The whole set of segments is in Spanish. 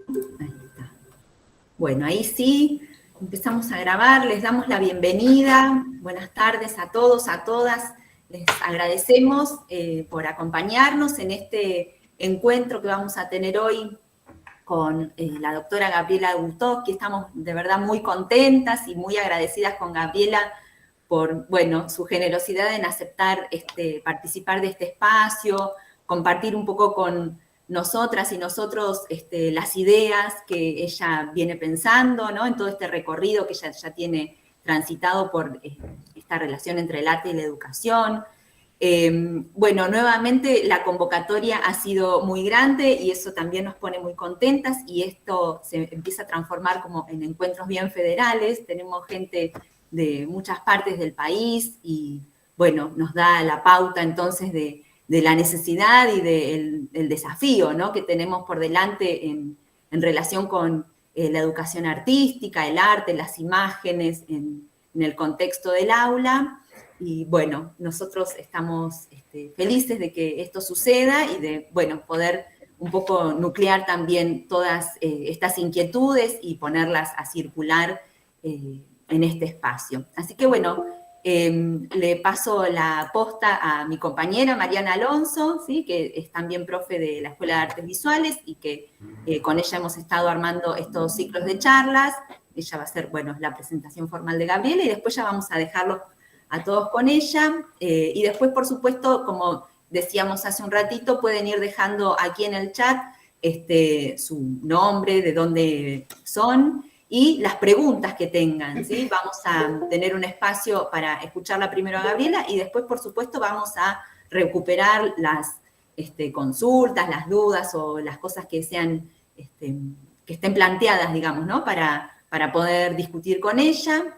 Ahí está. Bueno, ahí sí, empezamos a grabar, les damos la bienvenida. Buenas tardes a todos, a todas. Les agradecemos por acompañarnos en este encuentro que vamos a tener hoy con la doctora Gabriela Gutowski. Estamos de verdad muy contentas y muy agradecidas con Gabriela por, bueno, su generosidad en aceptar participar de este espacio, compartir un poco con nosotras y nosotros las ideas que ella viene pensando, ¿no? En todo este recorrido que ella ya tiene transitado por esta relación entre el arte y la educación. Bueno, nuevamente la convocatoria ha sido muy grande y eso también nos pone muy contentas y esto se empieza a transformar como en encuentros bien federales. Tenemos gente de muchas partes del país y, bueno, nos da la pauta entonces de la necesidad y del desafío, ¿no?, que tenemos por delante en relación con la educación artística, el arte, las imágenes en el contexto del aula. Y bueno, nosotros estamos felices de que esto suceda y de, bueno, poder un poco nuclear también todas estas inquietudes y ponerlas a circular en este espacio. Así que bueno, le paso la posta a mi compañera Mariana Alonso, ¿sí?, que es también profe de la Escuela de Artes Visuales y que con ella hemos estado armando estos ciclos de charlas. Ella va a hacer, bueno, la presentación formal de Gabriela y después ya vamos a dejarlo a todos con ella. Y después, por supuesto, como decíamos hace un ratito, pueden ir dejando aquí en el chat su nombre, de dónde son y las preguntas que tengan, ¿sí? Vamos a tener un espacio para escucharla primero a Gabriela y después, por supuesto, vamos a recuperar las consultas, las dudas o las cosas que sean, que estén planteadas, digamos, ¿no?, para poder discutir con ella.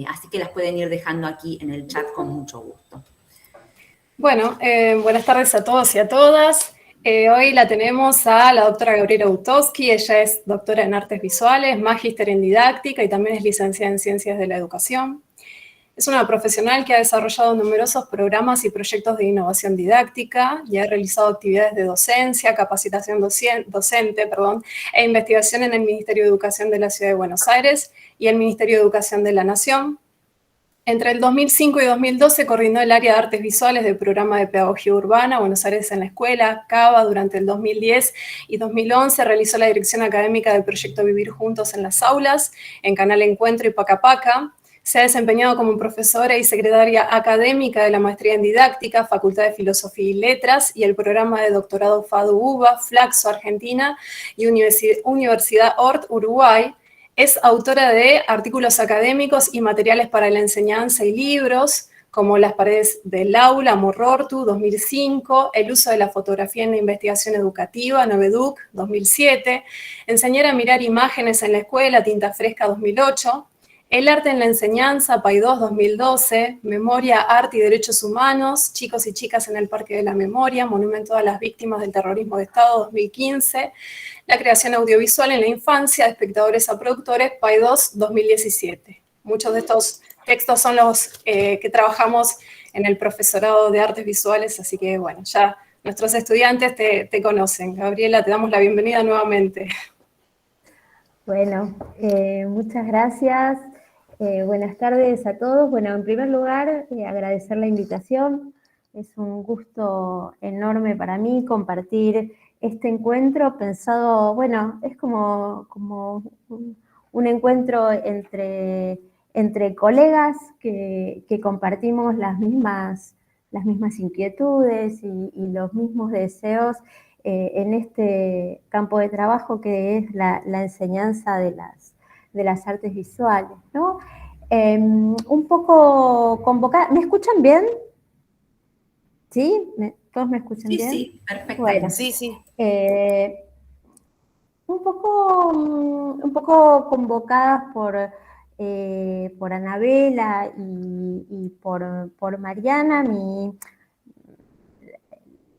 Así que las pueden ir dejando aquí en el chat con mucho gusto. Bueno, buenas tardes a todos y a todas. Hoy la tenemos a la doctora Gabriela Gutowski. Ella es doctora en Artes Visuales, magíster en Didáctica y también es licenciada en Ciencias de la Educación. Es una profesional que ha desarrollado numerosos programas y proyectos de innovación didáctica y ha realizado actividades de docencia, capacitación docente, e investigación en el Ministerio de Educación de la Ciudad de Buenos Aires y el Ministerio de Educación de la Nación. Entre el 2005 y 2012 coordinó el área de artes visuales del programa de pedagogía urbana Buenos Aires en la Escuela, CABA. Durante el 2010 y 2011 realizó la dirección académica del proyecto Vivir Juntos en las Aulas, en Canal Encuentro y Paca Paca. Se ha desempeñado como profesora y secretaria académica de la Maestría en Didáctica, Facultad de Filosofía y Letras, y el programa de doctorado FADU-UBA, Flaxo, Argentina, y Universidad Ort, Uruguay. Es autora de artículos académicos y materiales para la enseñanza y libros, como Las paredes del aula, Morrortu, 2005, El uso de la fotografía en la investigación educativa, Noveduc, 2007, Enseñar a mirar imágenes en la escuela, Tinta Fresca, 2008, El arte en la enseñanza, Paidós, 2012, Memoria, arte y derechos humanos, Chicos y chicas en el Parque de la Memoria, Monumento a las víctimas del terrorismo de Estado, 2015, La creación audiovisual en la infancia, de espectadores a productores, Paidós, 2017. Muchos de estos textos son los que trabajamos en el profesorado de artes visuales, así que bueno, ya nuestros estudiantes te conocen. Gabriela, te damos la bienvenida nuevamente. Bueno, muchas gracias. Buenas tardes a todos. Bueno, en primer lugar, agradecer la invitación. Es un gusto enorme para mí compartir este encuentro pensado, bueno, es como un encuentro entre colegas que compartimos las mismas inquietudes y los mismos deseos en este campo de trabajo que es la enseñanza de las artes visuales, ¿no? Un poco convocada. ¿Me escuchan bien? ¿Sí? ¿Todos me escuchan bien? Sí, perfecto. Bueno, Sí. Un poco convocadas por Anabela y por Mariana,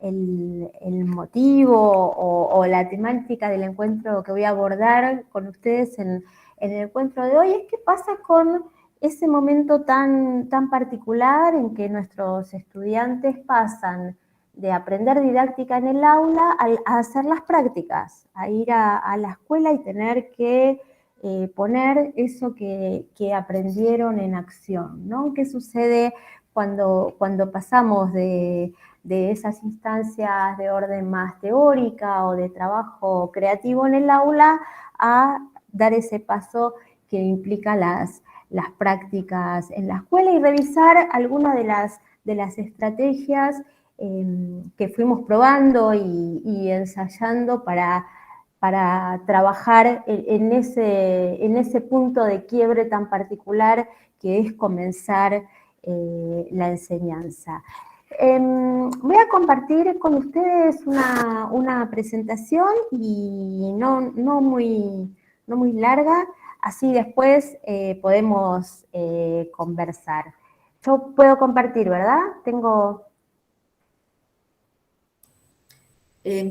el motivo o la temática del encuentro que voy a abordar con ustedes en el encuentro de hoy es qué pasa con ese momento tan particular en que nuestros estudiantes pasan de aprender didáctica en el aula a hacer las prácticas, a ir a la escuela y tener que poner eso que aprendieron en acción, ¿no? ¿Qué sucede cuando pasamos de esas instancias de orden más teórica o de trabajo creativo en el aula a dar ese paso que implica las prácticas en la escuela y revisar algunas de las estrategias que fuimos probando y ensayando para trabajar en ese punto de quiebre tan particular que es comenzar la enseñanza. Voy a compartir con ustedes una presentación y no muy larga, así después podemos conversar. Yo puedo compartir, ¿verdad?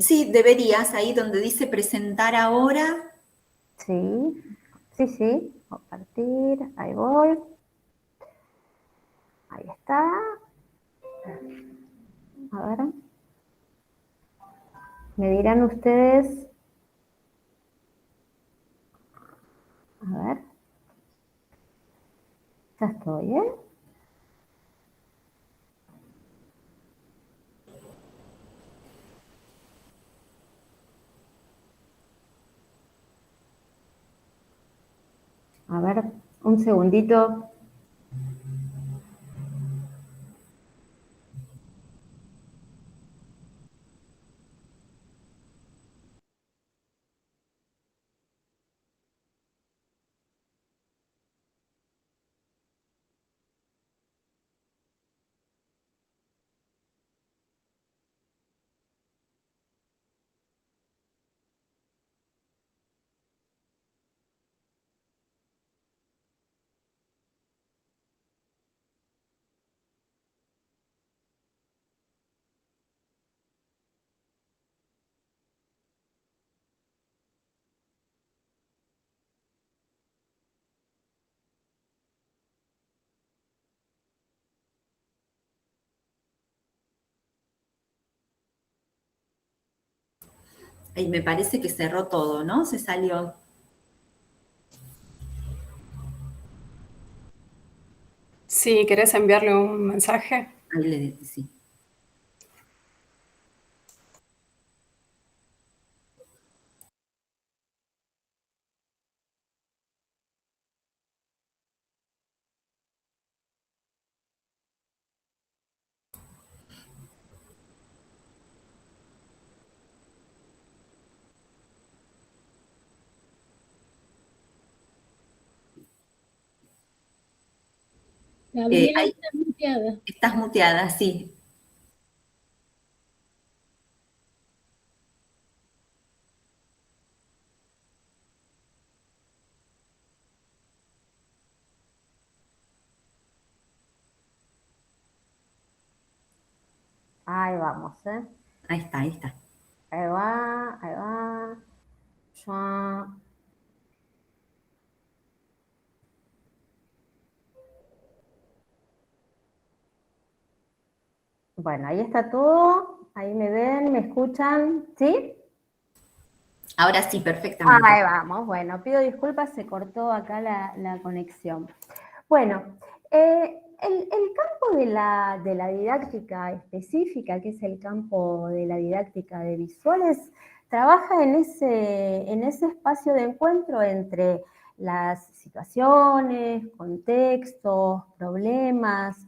Sí, deberías, ahí donde dice presentar ahora. Sí, compartir, ahí voy. Ahí está. A ver. Me dirán ustedes. A ver. Ya estoy, ¿eh? A ver, un segundito. Ahí me parece que cerró todo, ¿no? Se salió. Si querés enviarle un mensaje. Ahí le sí. Gabriela, Ahí estás muteada. estás muteada, sí. Ahí vamos, ¿eh? Ahí está, ahí está. Ahí va, ahí va. Ya. Bueno, ahí está todo. Ahí me ven, me escuchan, ¿sí? Ahora sí, perfectamente. Ahí vamos. Bueno, pido disculpas, se cortó acá la conexión. Bueno, el campo de la didáctica específica, que es el campo de la didáctica de visuales, trabaja en ese espacio de encuentro entre las situaciones, contextos, problemas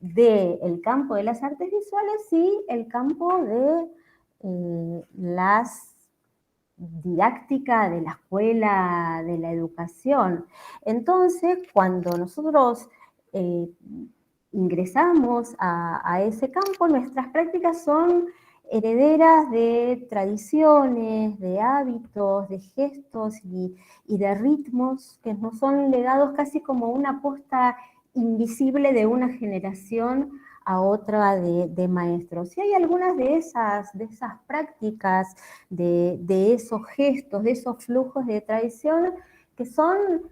del campo de las artes visuales y el campo de las didáctica de la escuela, de la educación. Entonces, cuando nosotros ingresamos a ese campo, nuestras prácticas son herederas de tradiciones, de hábitos, de gestos y de ritmos que nos son legados casi como una posta invisible de una generación a otra de maestros. Y hay algunas de esas prácticas, de esos gestos, de esos flujos de tradición que son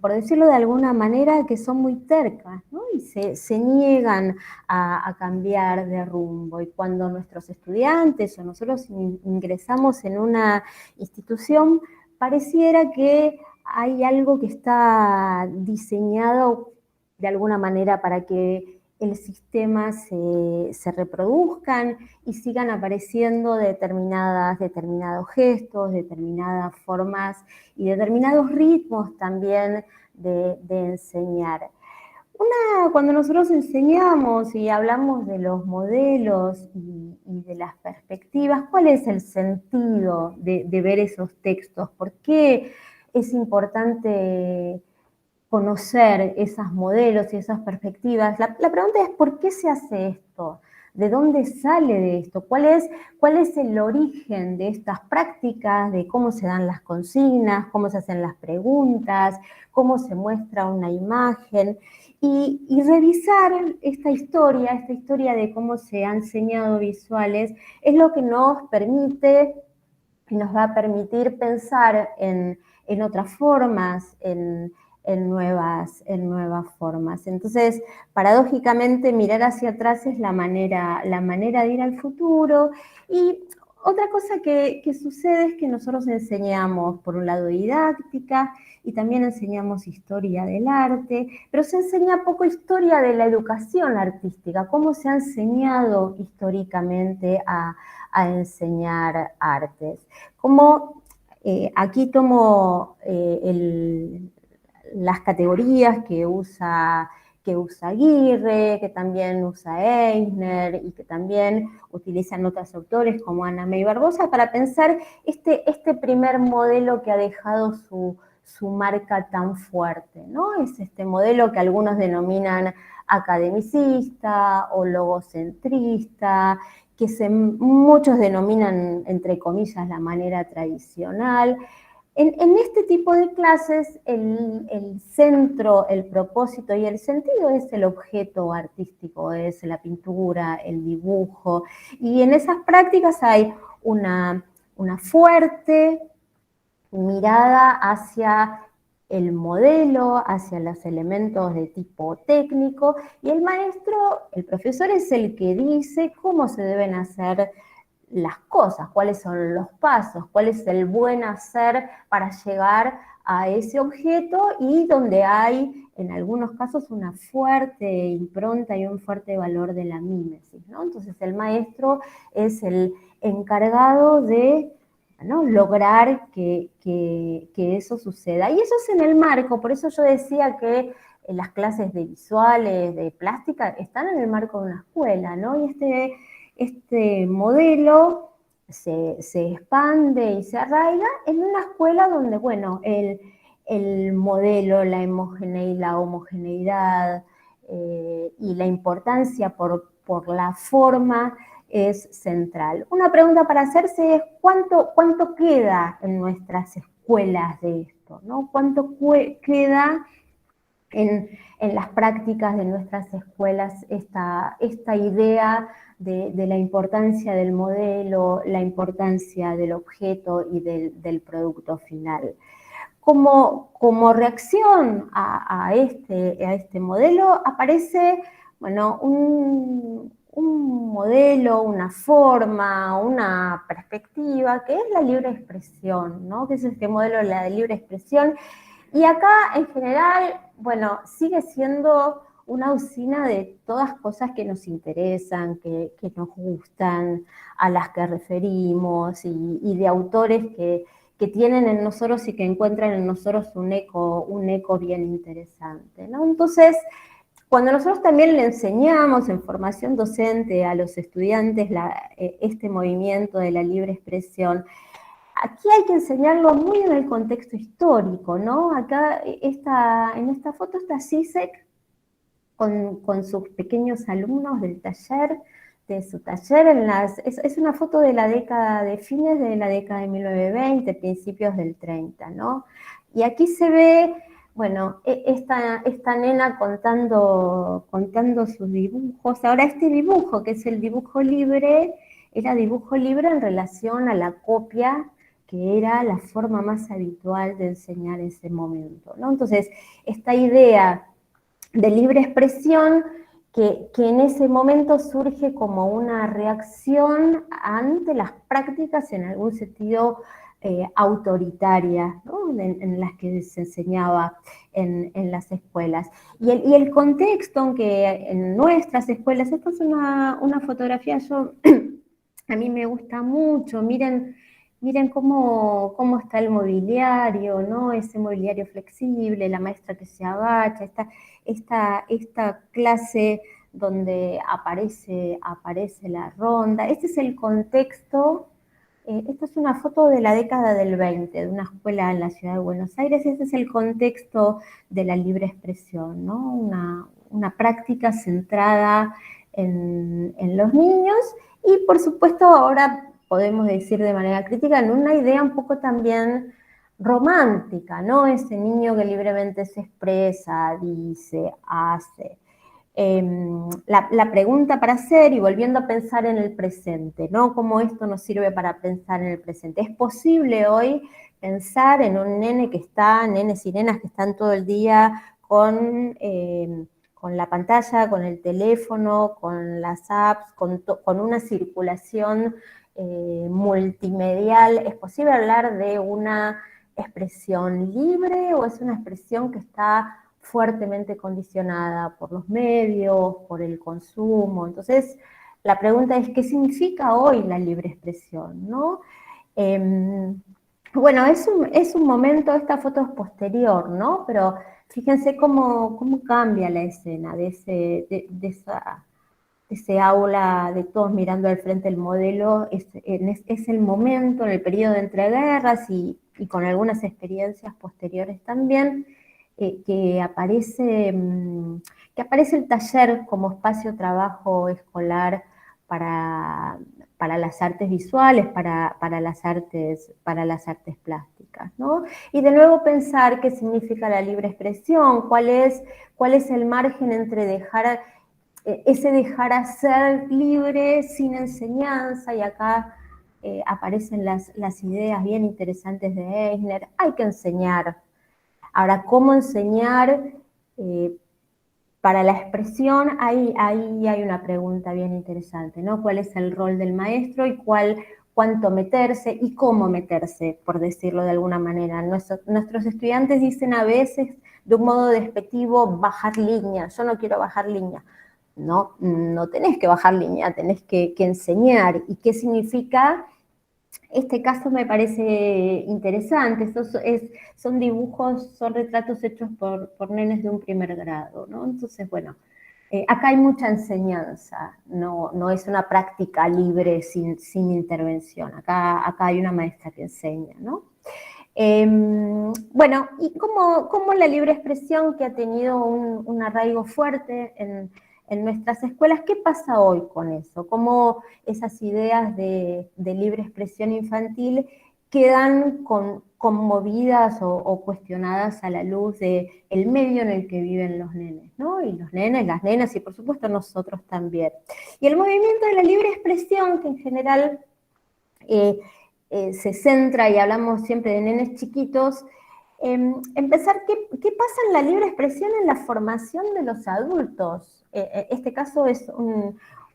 por decirlo de alguna manera, que son muy tercas, ¿no? Y se niegan a cambiar de rumbo. Y cuando nuestros estudiantes o nosotros ingresamos en una institución, pareciera que hay algo que está diseñado de alguna manera para que el sistema se reproduzcan y sigan apareciendo determinados gestos, determinadas formas y determinados ritmos también de enseñar. Cuando nosotros enseñamos y hablamos de los modelos y de las perspectivas, ¿cuál es el sentido de ver esos textos? ¿Por qué es importante conocer esos modelos y esas perspectivas? La pregunta es, ¿por qué se hace esto? ¿De dónde sale de esto? ¿Cuál es el origen de estas prácticas, de cómo se dan las consignas, cómo se hacen las preguntas, cómo se muestra una imagen? Y revisar esta historia de cómo se han enseñado visuales, es lo que nos permite y nos va a permitir pensar en otras formas, en nuevas formas. Entonces, paradójicamente, mirar hacia atrás es la manera de ir al futuro. Y otra cosa que sucede es que nosotros enseñamos, por un lado, didáctica, y también enseñamos historia del arte, pero se enseña poco historia de la educación artística, cómo se ha enseñado históricamente a enseñar artes. Como aquí tomo las categorías que usa Aguirre, que también usa Eisner y que también utilizan otros autores como Ana May Barbosa para pensar este primer modelo que ha dejado su marca tan fuerte, ¿no? Es este modelo que algunos denominan academicista o logocentrista, que muchos denominan, entre comillas, la manera tradicional. En este tipo de clases, el centro, el propósito y el sentido es el objeto artístico, es la pintura, el dibujo, y en esas prácticas hay una fuerte mirada hacia el modelo, hacia los elementos de tipo técnico, y el maestro, el profesor, es el que dice cómo se deben hacer las cosas, cuáles son los pasos, cuál es el buen hacer para llegar a ese objeto, y donde hay, en algunos casos, una fuerte impronta y un fuerte valor de la mímesis, ¿no? Entonces el maestro es el encargado de, ¿no?, lograr que eso suceda. Y eso es en el marco, por eso yo decía que las clases de visuales, de plástica, están en el marco de una escuela, ¿no? Y este modelo se expande y se arraiga en una escuela donde, bueno, el modelo, la homogeneidad y la importancia por la forma es central. Una pregunta para hacerse es ¿cuánto queda en nuestras escuelas de esto, ¿no? ¿Cuánto queda en las prácticas de nuestras escuelas esta idea de la importancia del modelo, la importancia del objeto y del producto final? Como reacción a este modelo aparece, bueno, un modelo, una forma, una perspectiva, que es la libre expresión, ¿no? Que es este modelo de la libre expresión. Y acá, en general, bueno, sigue siendo una usina de todas cosas que nos interesan, que nos gustan, a las que referimos, y de autores que tienen en nosotros y que encuentran en nosotros un eco bien interesante, ¿no? Entonces, cuando nosotros también le enseñamos en formación docente a los estudiantes este movimiento de la libre expresión, aquí hay que enseñarlo muy en el contexto histórico, ¿no? Acá, en esta foto está Zizek con sus pequeños alumnos del taller, de su taller, es una foto de fines de la década de 1920, principios del 30, ¿no? Y aquí se ve, bueno, esta nena contando sus dibujos. Ahora, este dibujo, que es el dibujo libre, era dibujo libre en relación a la copia que era la forma más habitual de enseñar en ese momento, ¿no? Entonces, esta idea de libre expresión que en ese momento surge como una reacción ante las prácticas en algún sentido autoritarias, ¿no? en las que se enseñaba en las escuelas. Y el contexto en que en nuestras escuelas, esto es una fotografía, a mí me gusta mucho, miren cómo está el mobiliario, ¿no? Ese mobiliario flexible, la maestra que se agacha, esta clase donde aparece la ronda. Este es el contexto. Esta es una foto de la década del 20, de una escuela en la ciudad de Buenos Aires. Este es el contexto de la libre expresión, ¿no? Una práctica centrada en los niños y, por supuesto, ahora podemos decir de manera crítica, en una idea un poco también romántica, ¿no? Ese niño que libremente se expresa, dice, hace. La pregunta para hacer, y volviendo a pensar en el presente, ¿no? ¿Cómo esto nos sirve para pensar en el presente? ¿Es posible hoy pensar en un nene nenes y nenas que están todo el día con la pantalla, con el teléfono, con las apps, con una circulación multimedial? ¿Es posible hablar de una expresión libre o es una expresión que está fuertemente condicionada por los medios, por el consumo? Entonces, la pregunta es, ¿qué significa hoy la libre expresión, ¿no? Bueno, es un momento, esta foto es posterior, ¿no? Pero fíjense cómo cambia la escena de ese aula de todos mirando al frente el modelo. Es el momento, en el periodo de entreguerras y con algunas experiencias posteriores también, que aparece el taller como espacio de trabajo escolar para las artes visuales, para las artes plásticas, ¿no? Y de nuevo pensar qué significa la libre expresión, cuál es el margen entre dejar hacer libre sin enseñanza, y acá aparecen las ideas bien interesantes de Eisner. Hay que enseñar. Ahora, ¿cómo enseñar? Para la expresión, ahí hay una pregunta bien interesante, ¿no? ¿Cuál es el rol del maestro y cuánto meterse y cómo meterse, por decirlo de alguna manera? Nuestros estudiantes dicen a veces, de un modo despectivo, bajar línea. Yo no quiero bajar línea. No tenés que bajar línea, tenés que enseñar. ¿Y qué significa? Este caso me parece interesante. Son dibujos, son retratos hechos por nenes de un primer grado, ¿no? Entonces, bueno, acá hay mucha enseñanza, no es una práctica libre sin intervención. Acá hay una maestra que enseña, ¿no? Bueno, y cómo la libre expresión, que ha tenido un arraigo fuerte en nuestras escuelas, ¿qué pasa hoy con eso? ¿Cómo esas ideas de libre expresión infantil quedan conmovidas o cuestionadas a la luz del medio en el que viven los nenes, ¿no? Y los nenes, las nenas, y por supuesto nosotros también. Y el movimiento de la libre expresión, que en general se centra, y hablamos siempre de nenes chiquitos, empezar qué pasa en la libre expresión en la formación de los adultos. Este caso es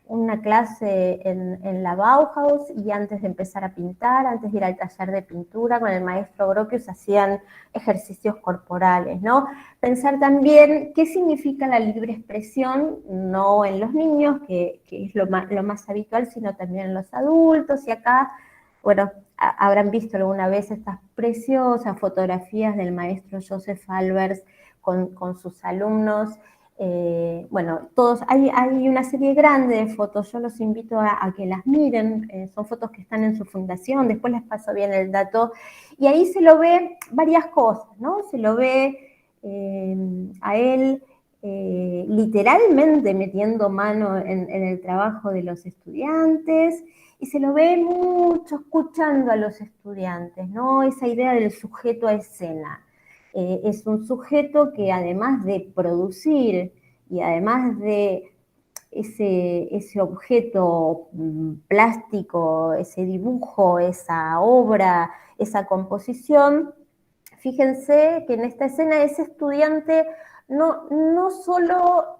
una clase en la Bauhaus, y antes de empezar a pintar, antes de ir al taller de pintura con el maestro Gropius, hacían ejercicios corporales, ¿no? Pensar también qué significa la libre expresión, no en los niños, que es lo más habitual, sino también en los adultos. Y acá, bueno, habrán visto alguna vez estas preciosas fotografías del maestro Joseph Albers con sus alumnos. Bueno, hay una serie grande de fotos, yo los invito a que las miren, son fotos que están en su fundación, después les paso bien el dato, y ahí se lo ve varias cosas, ¿no? Se lo ve a él literalmente metiendo mano en el trabajo de los estudiantes, y se lo ve mucho escuchando a los estudiantes, ¿no? Esa idea del sujeto a escena. Es un sujeto que, además de producir y además de ese objeto plástico, ese dibujo, esa obra, esa composición. Fíjense que en esta escena ese estudiante no solo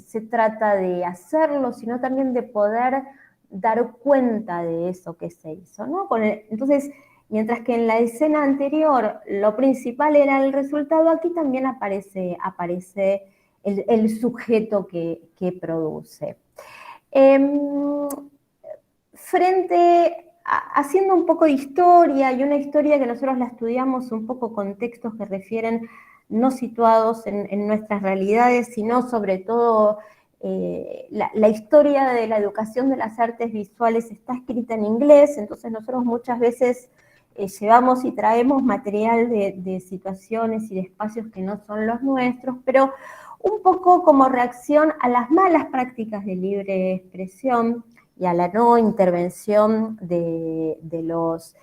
se trata de hacerlo, sino también de poder dar cuenta de eso que se hizo, ¿no? Entonces, mientras que en la escena anterior lo principal era el resultado, aquí también aparece el sujeto que produce. Haciendo un poco de historia, y una historia que nosotros la estudiamos un poco con textos que refieren no situados en nuestras realidades, sino sobre todo la historia de la educación de las artes visuales está escrita en inglés, entonces nosotros muchas veces llevamos y traemos material de situaciones y de espacios que no son los nuestros, pero un poco como reacción a las malas prácticas de libre expresión y a la no intervención de los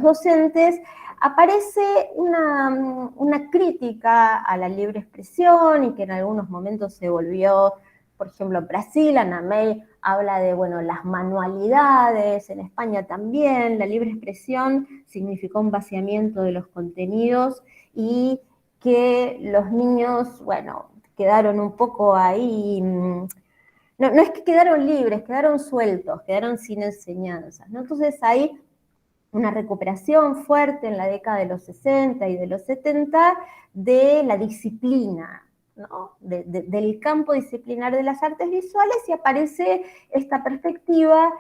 docentes, aparece una crítica a la libre expresión y que en algunos momentos se volvió, por ejemplo, en Brasil, Ana May habla de, bueno, las manualidades, en España también, la libre expresión significó un vaciamiento de los contenidos y que los niños, bueno, quedaron un poco ahí. No es que quedaron libres, quedaron sueltos, quedaron sin enseñanzas, ¿no? Entonces hay una recuperación fuerte en la década de los 60 y de los 70 de la disciplina, ¿no? Del campo disciplinar de las artes visuales, y aparece esta perspectiva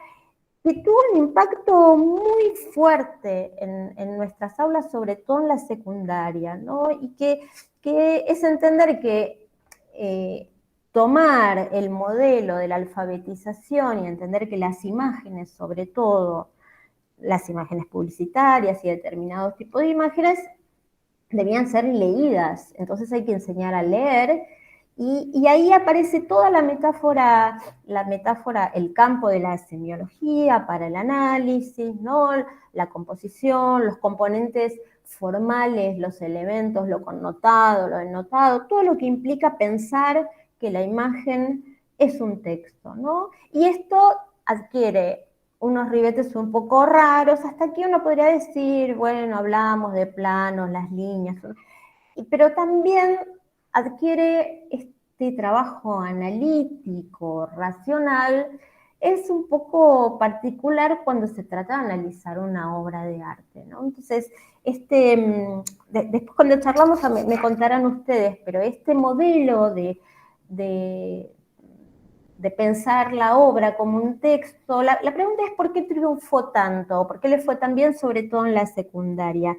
que tuvo un impacto muy fuerte en nuestras aulas, sobre todo en la secundaria, ¿no? Y que es entender que tomar el modelo de la alfabetización y entender que las imágenes, sobre todo las imágenes publicitarias y determinados tipos de imágenes, debían ser leídas. Entonces hay que enseñar a leer, y ahí aparece toda la metáfora, el campo de la semiología para el análisis, ¿no? La composición, los componentes formales, los elementos, lo connotado, lo denotado, todo lo que implica pensar que la imagen es un texto, ¿no? Y esto adquiere unos ribetes un poco raros. Hasta aquí uno podría decir, bueno, hablamos de planos, las líneas, pero también adquiere este trabajo analítico, racional. Es un poco particular cuando se trata de analizar una obra de arte, ¿no? Entonces, después cuando charlamos me contarán ustedes, pero este modelo de pensar la obra como un texto, la pregunta es ¿por qué triunfó tanto? ¿Por qué le fue tan bien, sobre todo en la secundaria?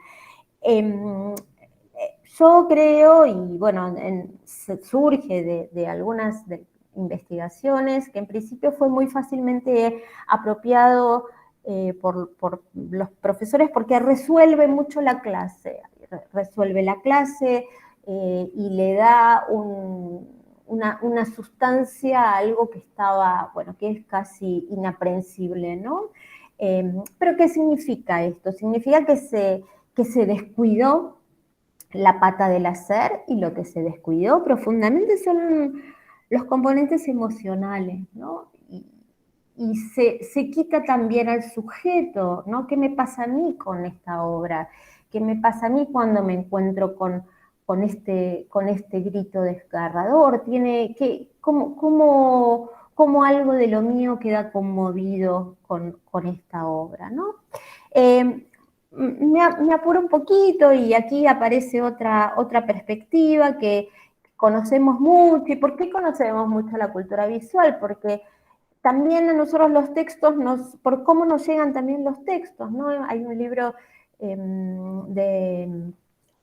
Yo creo, y bueno, surge de algunas investigaciones, que en principio fue muy fácilmente apropiado por los profesores porque resuelve mucho la clase, y le da una sustancia a algo que estaba, bueno, que es casi inaprehensible, ¿no? Pero ¿qué significa esto? Significa que se descuidó la pata del hacer, y lo que se descuidó profundamente son los componentes emocionales, ¿no? Y se quita también al sujeto, ¿no? ¿Qué me pasa a mí con esta obra? ¿Qué me pasa a mí cuando me encuentro con este grito desgarrador? ¿Cómo algo de lo mío queda conmovido con esta obra, ¿no? Me apuro un poquito, y aquí aparece otra perspectiva que conocemos mucho. ¿Y por qué conocemos mucho la cultura visual? Porque también a nosotros los textos, por cómo nos llegan también los textos, ¿no? Hay un libro de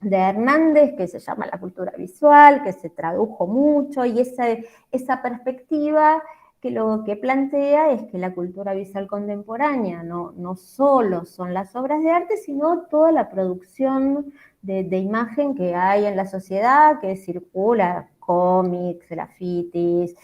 Hernández que se llama La cultura visual, que se tradujo mucho, y esa perspectiva que lo que plantea es que la cultura visual contemporánea no solo son las obras de arte, sino toda la producción de imagen que hay en la sociedad, que circula, cómics, grafitis,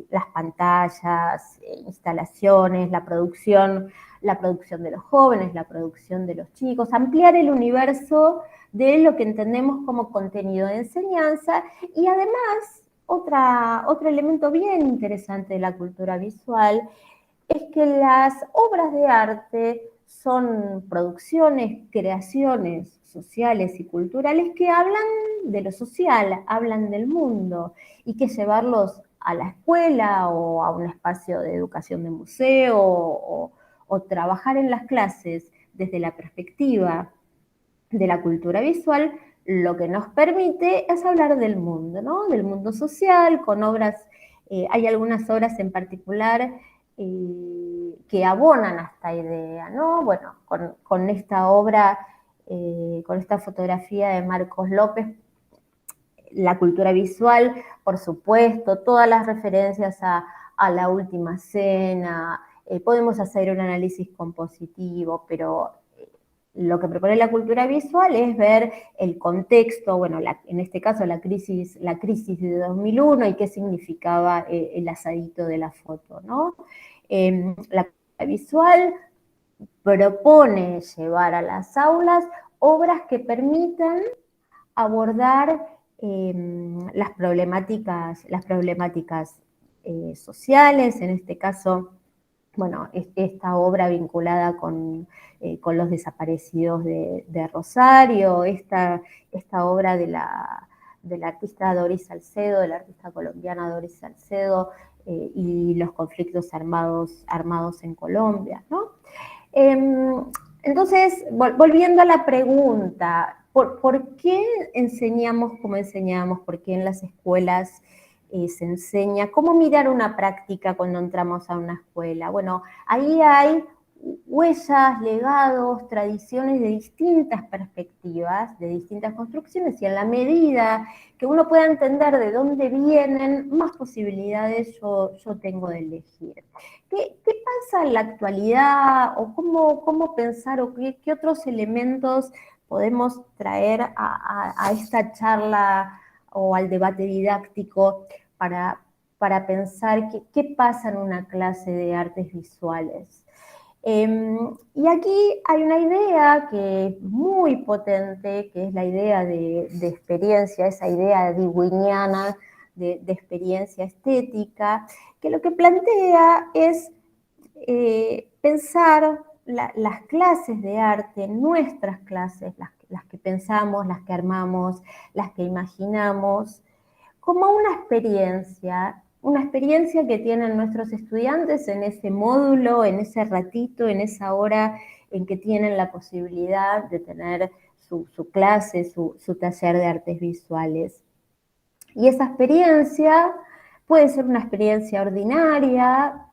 las pantallas, instalaciones, la producción de los jóvenes, la producción de los chicos, ampliar el universo de lo que entendemos como contenido de enseñanza. Y además otro elemento bien interesante de la cultura visual es que las obras de arte son producciones, creaciones sociales y culturales que hablan de lo social, hablan del mundo, y que llevarlos a la escuela o a un espacio de educación de museo o trabajar en las clases desde la perspectiva de la cultura visual, lo que nos permite es hablar del mundo, ¿no? Del mundo social, con obras, hay algunas obras en particular que abonan a esta idea, ¿no? Bueno, con esta obra, con esta fotografía de Marcos López, la cultura visual, por supuesto, todas las referencias a la última cena, podemos hacer un análisis compositivo, pero lo que propone la cultura visual es ver el contexto, bueno, en este caso la crisis de 2001 y qué significaba el asadito de la foto, ¿no? La cultura visual propone llevar a las aulas obras que permitan abordar las problemáticas sociales, en este caso, bueno, esta obra vinculada con los desaparecidos de Rosario, esta obra de la artista Doris Salcedo, de la artista colombiana Doris Salcedo, y los conflictos armados en Colombia, ¿no? Entonces, volviendo a la pregunta, ¿por qué enseñamos como enseñamos? ¿Por qué en las escuelas se enseña? ¿Cómo mirar una práctica cuando entramos a una escuela? Bueno, ahí hay huellas, legados, tradiciones de distintas perspectivas, de distintas construcciones, y en la medida que uno pueda entender de dónde vienen, más posibilidades yo tengo de elegir. ¿Qué pasa en la actualidad? ¿O cómo pensar? ¿O qué otros elementos podemos traer a esta charla o al debate didáctico para pensar qué pasa en una clase de artes visuales? Y aquí hay una idea que es muy potente, que es la idea de experiencia, esa idea digwiniana de experiencia estética, que lo que plantea es pensar las clases de arte, nuestras clases, las que pensamos, las que armamos, las que imaginamos, como una experiencia que tienen nuestros estudiantes en ese módulo, en ese ratito, en esa hora en que tienen la posibilidad de tener su clase, su taller de artes visuales. Y esa experiencia puede ser una experiencia ordinaria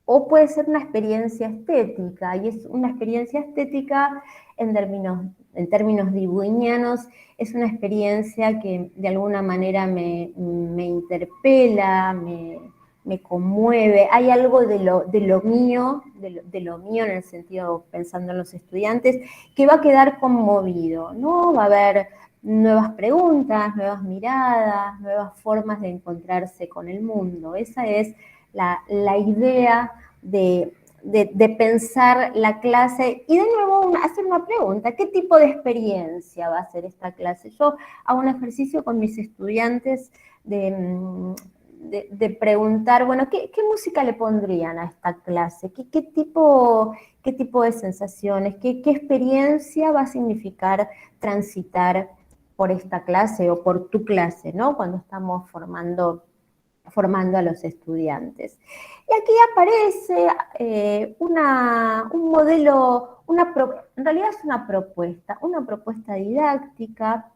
o puede ser una experiencia estética, y es una experiencia estética en términos digwinianos, es una experiencia que de alguna manera me interpela, me conmueve. Hay algo de lo mío en el sentido, pensando en los estudiantes, que va a quedar conmovido, ¿no? Va a haber nuevas preguntas, nuevas miradas, nuevas formas de encontrarse con el mundo. Esa es la idea de pensar la clase, y de nuevo hacer una pregunta: ¿qué tipo de experiencia va a ser esta clase? Yo hago un ejercicio con mis estudiantes de preguntar, bueno, ¿qué música le pondrían a esta clase? ¿Qué tipo de sensaciones? ¿Qué experiencia va a significar transitar por esta clase o por tu clase, ¿no? Cuando estamos formando a los estudiantes. Y aquí aparece un modelo, en realidad es una propuesta didáctica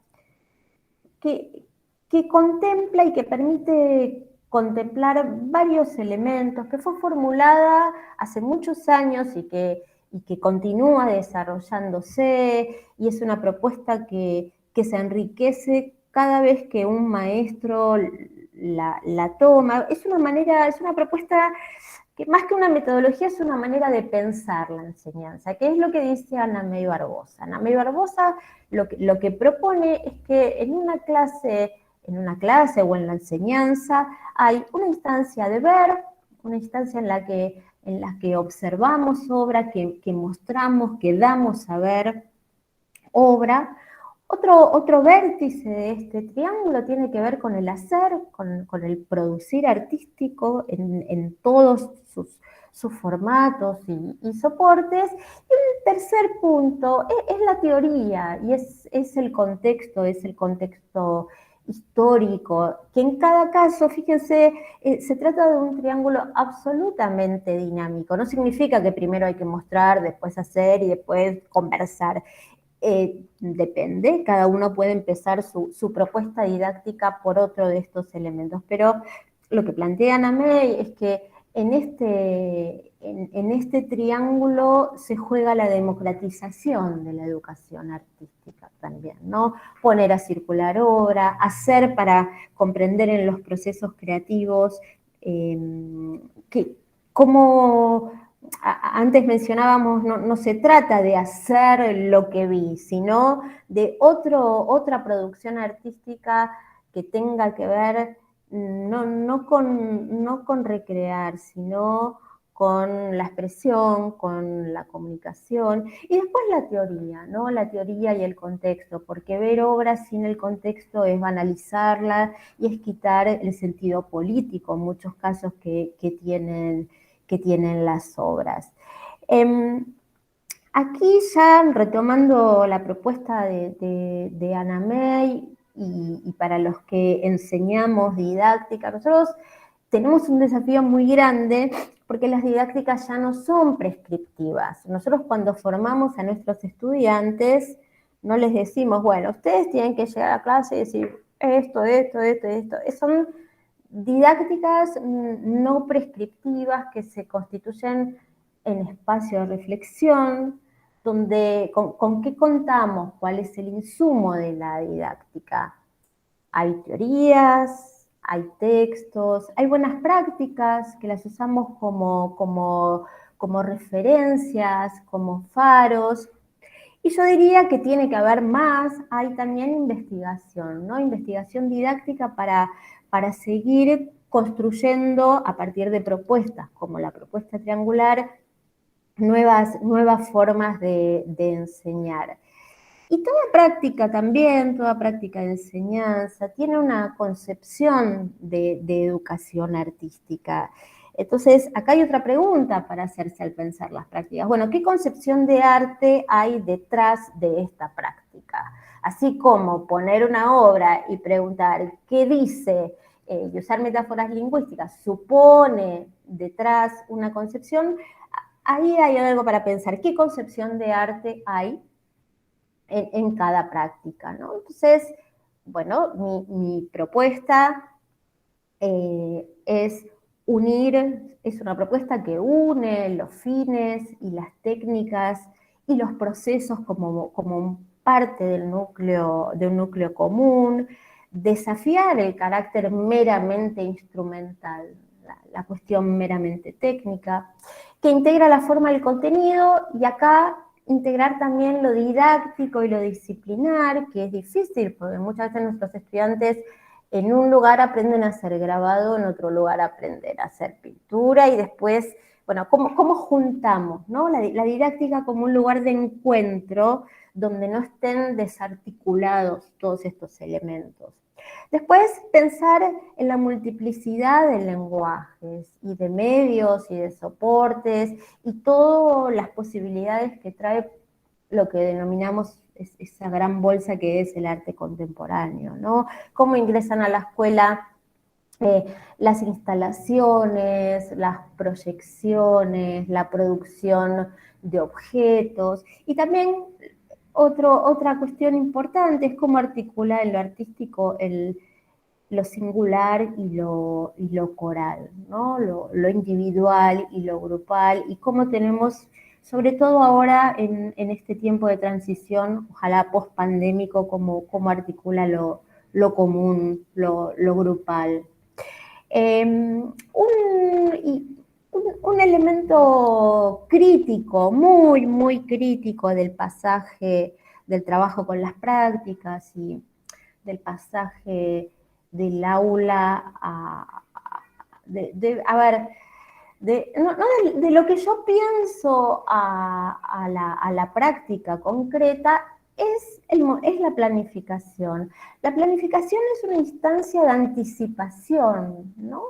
que contempla y que permite contemplar varios elementos, que fue formulada hace muchos años y que continúa desarrollándose, y es una propuesta que se enriquece cada vez que un maestro la toma. Es una propuesta que, más que una metodología, es una manera de pensar la enseñanza, que es lo que dice Ana May Barbosa. Ana May Barbosa lo que propone es que en una clase o en la enseñanza hay una instancia de ver, una instancia en la que observamos obra, que mostramos, que damos a ver obra, Otro vértice de este triángulo tiene que ver con el hacer, con el producir artístico en todos sus formatos y soportes. Y el tercer punto es la teoría y es el contexto histórico, que en cada caso, fíjense, se trata de un triángulo absolutamente dinámico. No significa que primero hay que mostrar, después hacer y después conversar. Depende, cada uno puede empezar su propuesta didáctica por otro de estos elementos, pero lo que plantea Anna May es que en este triángulo se juega la democratización de la educación artística también, ¿no? Poner a circular obra, hacer para comprender en los procesos creativos cómo antes mencionábamos, no se trata de hacer lo que vi, sino de otra producción artística que tenga que ver no con recrear, sino con la expresión, con la comunicación, y después la teoría, ¿no? La teoría y el contexto, porque ver obras sin el contexto es banalizarla y es quitar el sentido político en muchos casos que tienen las obras. Aquí ya retomando la propuesta de Anna May y para los que enseñamos didáctica, nosotros tenemos un desafío muy grande porque las didácticas ya no son prescriptivas. Nosotros cuando formamos a nuestros estudiantes no les decimos, bueno, ustedes tienen que llegar a clase y decir esto. Son didácticas no prescriptivas que se constituyen en espacios de reflexión, donde con qué contamos, cuál es el insumo de la didáctica. Hay teorías, hay textos, hay buenas prácticas que las usamos como referencias, como faros. Y yo diría que tiene que haber más, hay también investigación, ¿no? Investigación didáctica para seguir construyendo a partir de propuestas, como la propuesta triangular, nuevas formas de enseñar. Y toda práctica también, toda práctica de enseñanza, tiene una concepción de educación artística. Entonces, acá hay otra pregunta para hacerse al pensar las prácticas. Bueno, ¿qué concepción de arte hay detrás de esta práctica? Así como poner una obra y preguntar qué dice y usar metáforas lingüísticas supone detrás una concepción, ahí hay algo para pensar. ¿Qué concepción de arte hay en cada práctica, ¿no? Entonces, bueno, mi propuesta es una propuesta que une los fines y las técnicas y los procesos como parte de un núcleo común, desafiar el carácter meramente instrumental, la cuestión meramente técnica, que integra la forma del contenido y acá integrar también lo didáctico y lo disciplinar, que es difícil porque muchas veces nuestros estudiantes en un lugar aprenden a hacer grabado, en otro lugar aprenden a hacer pintura y después, bueno, ¿cómo juntamos, ¿no? La didáctica como un lugar de encuentro donde no estén desarticulados todos estos elementos. Después, pensar en la multiplicidad de lenguajes y de medios y de soportes y todas las posibilidades que trae lo que denominamos esa gran bolsa que es el arte contemporáneo, ¿no? Cómo ingresan a la escuela las instalaciones, las proyecciones, la producción de objetos y también otra cuestión importante es cómo articular en lo artístico lo singular y lo coral, ¿no? Lo individual y lo grupal, y cómo tenemos, sobre todo ahora en este tiempo de transición, ojalá post-pandémico, cómo articula lo común, lo grupal. Un elemento crítico, muy crítico del pasaje del trabajo con las prácticas y del pasaje del aula de lo que yo pienso a la práctica concreta es la planificación. La planificación es una instancia de anticipación, ¿no?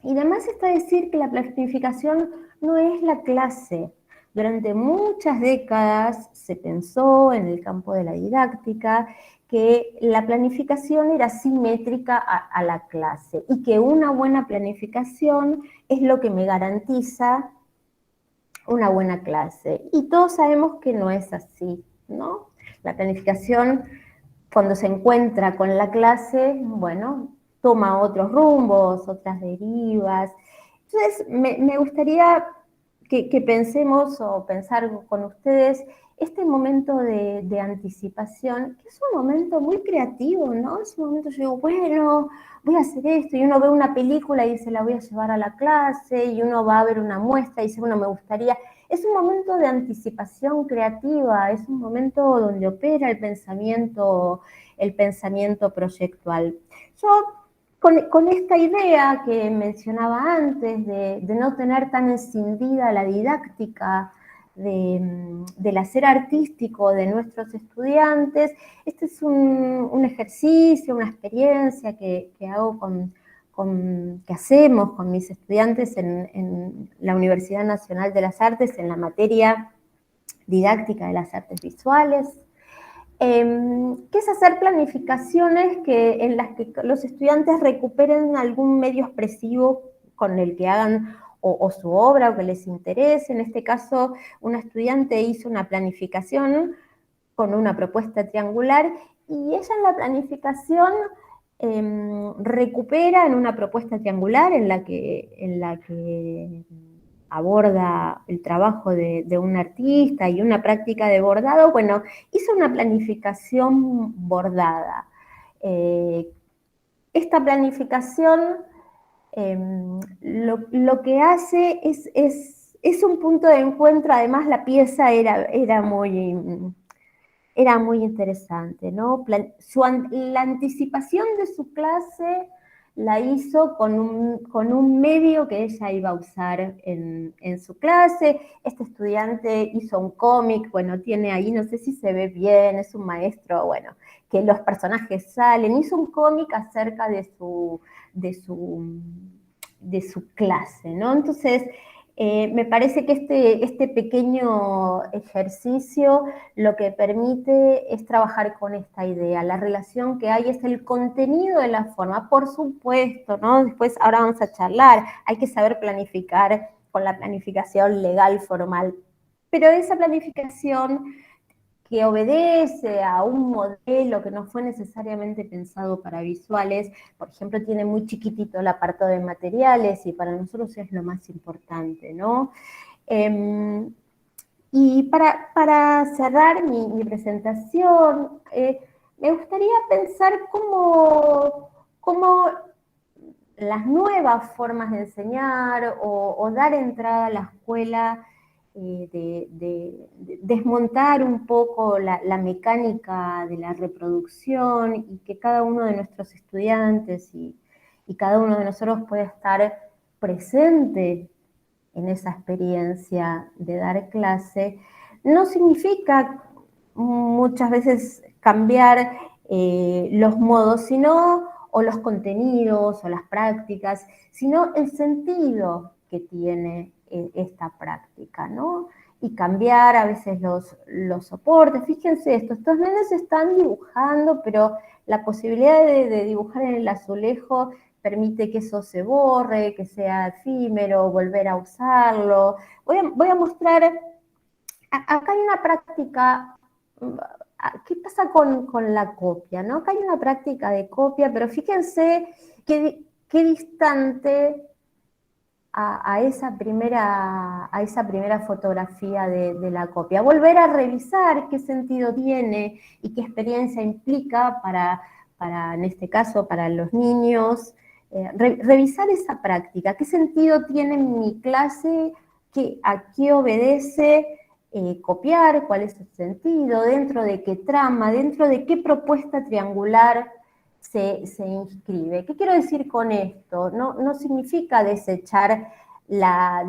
Y además está decir que la planificación no es la clase. Durante muchas décadas se pensó en el campo de la didáctica que la planificación era simétrica a la clase y que una buena planificación es lo que me garantiza una buena clase. Y todos sabemos que no es así, ¿no? La planificación, cuando se encuentra con la clase, bueno, toma otros rumbos, otras derivas. Entonces, me gustaría que pensemos o pensar con ustedes este momento de anticipación, que es un momento muy creativo, ¿no? Es un momento, yo digo, bueno, voy a hacer esto, y uno ve una película y dice, la voy a llevar a la clase, y uno va a ver una muestra y dice, bueno, me gustaría. Es un momento de anticipación creativa, es un momento donde opera el pensamiento proyectual. Yo, con esta idea que mencionaba antes, de no tener tan encendida la didáctica del hacer artístico de nuestros estudiantes, este es un ejercicio, una experiencia que hago que hacemos con mis estudiantes en la Universidad Nacional de las Artes en la materia didáctica de las artes visuales, que es hacer planificaciones en las que los estudiantes recuperen algún medio expresivo con el que hagan o su obra o que les interese. En este caso, una estudiante hizo una planificación con una propuesta triangular y ella en la planificación recupera en una propuesta triangular en la que aborda el trabajo de un artista y una práctica de bordado, bueno, hizo una planificación bordada. Esta planificación lo que hace es un punto de encuentro, además la pieza era muy interesante, ¿no? La anticipación de su clase la hizo con un medio que ella iba a usar en su clase. Este estudiante hizo un cómic, bueno, tiene ahí, no sé si se ve bien, es un maestro, bueno, que los personajes salen, hizo un cómic acerca de su clase, ¿no? Entonces, me parece que este pequeño ejercicio lo que permite es trabajar con esta idea. La relación que hay es el contenido de la forma, por supuesto, ¿no? Después, ahora vamos a charlar, hay que saber planificar con la planificación legal formal, pero esa planificación que obedece a un modelo que no fue necesariamente pensado para visuales, por ejemplo, tiene muy chiquitito el apartado de materiales y para nosotros es lo más importante, ¿no? Y para cerrar mi presentación, me gustaría pensar cómo las nuevas formas de enseñar o dar entrada a la escuela, de desmontar un poco la mecánica de la reproducción y que cada uno de nuestros estudiantes y cada uno de nosotros pueda estar presente en esa experiencia de dar clase, no significa muchas veces cambiar los modos, o los contenidos, o las prácticas, sino el sentido que tiene esta práctica, ¿no? Y cambiar a veces los soportes. Fíjense esto, estos nenes están dibujando, pero la posibilidad de dibujar en el azulejo permite que eso se borre, que sea efímero, volver a usarlo. Voy a mostrar, acá hay una práctica. ¿Qué pasa con la copia? ¿No? Acá hay una práctica de copia, pero fíjense qué distante a esa primera fotografía de la copia. Volver a revisar qué sentido tiene y qué experiencia implica en este caso, para los niños. Revisar esa práctica, qué sentido tiene mi clase, a qué obedece, copiar, cuál es el sentido, dentro de qué trama, dentro de qué propuesta triangular se inscribe. ¿Qué quiero decir con esto? No significa desechar la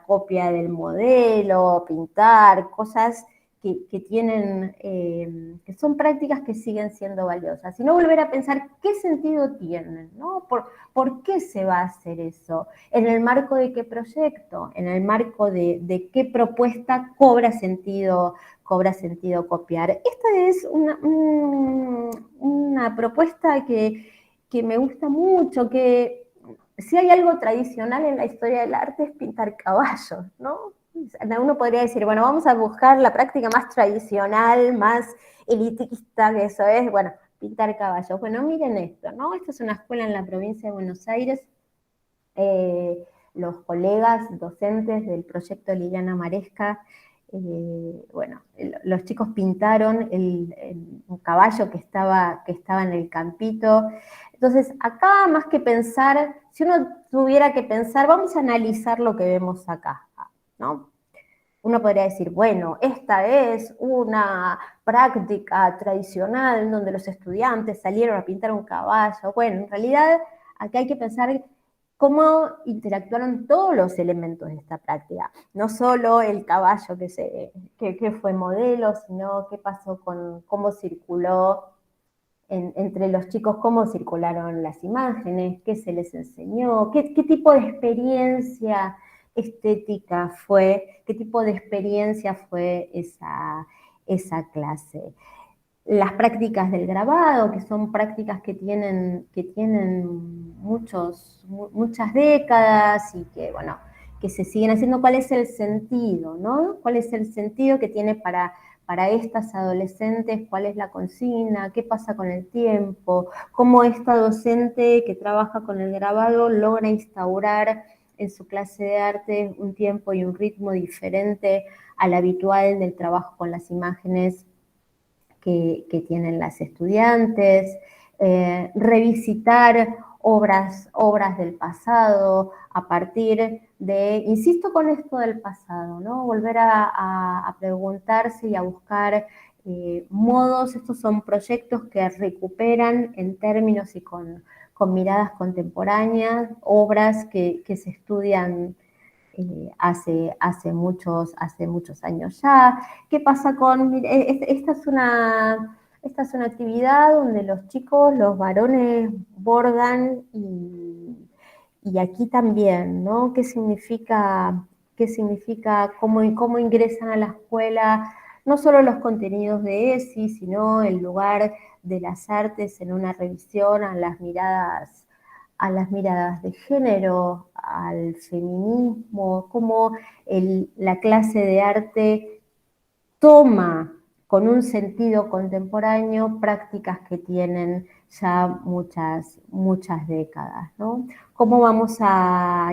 copia del modelo, pintar cosas que tienen, que son prácticas que siguen siendo valiosas, sino volver a pensar qué sentido tienen, ¿no? ¿Por qué se va a hacer eso? ¿En el marco de qué proyecto? ¿En el marco de qué propuesta cobra sentido copiar? Esta es una propuesta que me gusta mucho, que si hay algo tradicional en la historia del arte es pintar caballos, ¿no? Uno podría decir, bueno, vamos a buscar la práctica más tradicional, más elitista, que eso es, bueno, pintar caballos. Bueno, miren esto, ¿no? Esta es una escuela en la provincia de Buenos Aires. Los colegas docentes del proyecto Liliana Maresca, bueno, los chicos pintaron un caballo que estaba en el campito. Entonces, acá más que pensar, si uno tuviera que pensar, vamos a analizar lo que vemos acá, ¿no? Uno podría decir, bueno, esta es una práctica tradicional donde los estudiantes salieron a pintar un caballo. Bueno, en realidad acá hay que pensar cómo interactuaron todos los elementos de esta práctica. No solo el caballo que fue modelo, sino qué pasó con cómo circuló entre los chicos, cómo circularon las imágenes, qué se les enseñó, qué tipo de experiencia estética fue, qué tipo de experiencia fue esa clase. Las prácticas del grabado, que son prácticas que tienen muchas décadas y que, bueno, que se siguen haciendo. ¿Cuál es el sentido, no? ¿Cuál es el sentido que tiene para estas adolescentes? ¿Cuál es la consigna? ¿Qué pasa con el tiempo? ¿Cómo esta docente que trabaja con el grabado logra instaurar en su clase de arte un tiempo y un ritmo diferente al habitual del trabajo con las imágenes que tienen las estudiantes? Revisitar obras del pasado a partir de, insisto con esto del pasado, ¿no? Volver a preguntarse y a buscar modos. Estos son proyectos que recuperan en términos y con miradas contemporáneas, obras que se estudian hace muchos años ya. ¿Qué pasa con...? Esta es una actividad donde los chicos, los varones bordan y aquí también, ¿no? ¿Qué significa cómo ingresan a la escuela? No solo los contenidos de ESI, sino el lugar de las artes en una revisión a las miradas de género, al feminismo, cómo la clase de arte toma con un sentido contemporáneo prácticas que tienen ya muchas décadas, ¿no? ¿Cómo vamos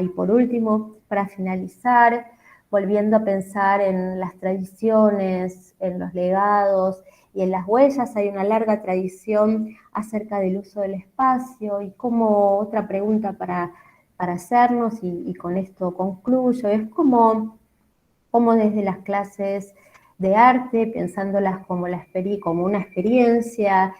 y por último, para finalizar, volviendo a pensar en las tradiciones, en los legados y en las huellas? Hay una larga tradición acerca del uso del espacio y como otra pregunta para hacernos, y con esto concluyo, es cómo desde las clases de arte, pensándolas como una experiencia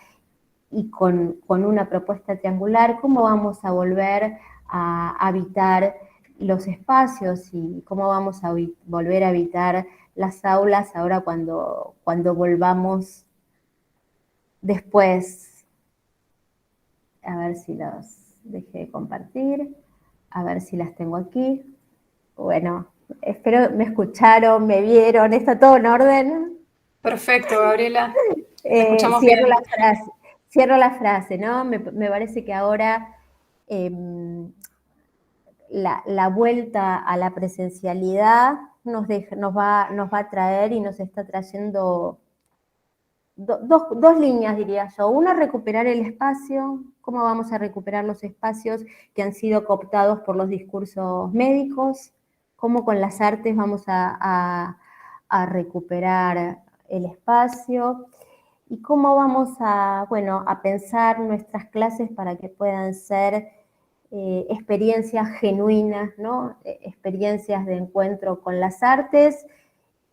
y con una propuesta triangular, cómo vamos a volver a habitar los espacios y cómo vamos a volver a habitar las aulas ahora cuando volvamos después. A ver si los dejé de compartir, a ver si las tengo aquí. Bueno, espero me escucharon, me vieron, ¿está todo en orden? Perfecto, Gabriela. Te escuchamos Cierro bien. la frase, ¿no? Me parece que ahora la vuelta a la presencialidad nos va a traer y nos está trayendo dos líneas, diría yo. Una, recuperar el espacio. ¿Cómo vamos a recuperar los espacios que han sido cooptados por los discursos médicos? ¿Cómo con las artes vamos a recuperar el espacio? ¿Y cómo vamos a pensar nuestras clases para que puedan ser experiencias genuinas, ¿no? Experiencias de encuentro con las artes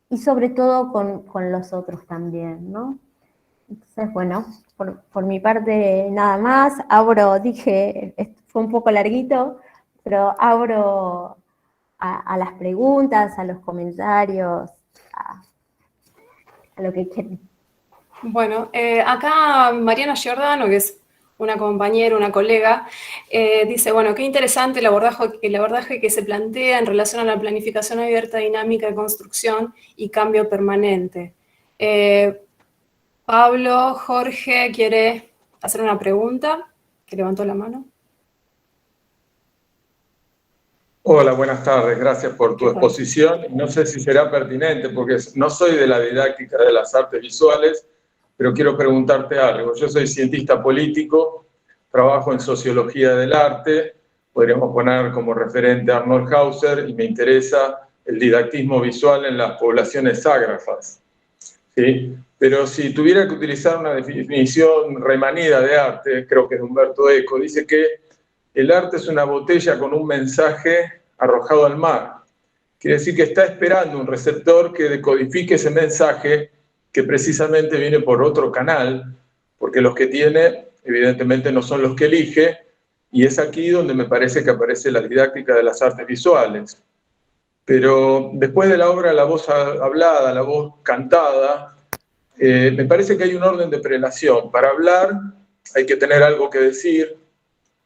y sobre todo con los otros también, ¿no? Entonces, bueno, por mi parte nada más. Dije, fue un poco larguito, pero abro a las preguntas, a los comentarios, a lo que quieren. Bueno, acá Mariana Giordano, que es una compañera, una colega, dice, bueno, qué interesante el abordaje que se plantea en relación a la planificación abierta, dinámica de construcción y cambio permanente. Pablo, Jorge, ¿quiere hacer una pregunta? Que levantó la mano. Hola, buenas tardes. Gracias por tu ¿Qué tal? exposición. No sé si será pertinente porque no soy de la didáctica de las artes visuales, pero quiero preguntarte algo. Yo soy cientista político, trabajo en sociología del arte, podríamos poner como referente a Arnold Hauser, y me interesa el didactismo visual en las poblaciones ágrafas, ¿sí? Pero si tuviera que utilizar una definición remanida de arte, creo que es de Humberto Eco, dice que el arte es una botella con un mensaje arrojado al mar. Quiere decir que está esperando un receptor que decodifique ese mensaje que precisamente viene por otro canal, porque los que tiene, evidentemente, no son los que elige, y es aquí donde me parece que aparece la didáctica de las artes visuales. Pero después de la obra La voz hablada, la voz cantada, me parece que hay un orden de prelación. Para hablar hay que tener algo que decir,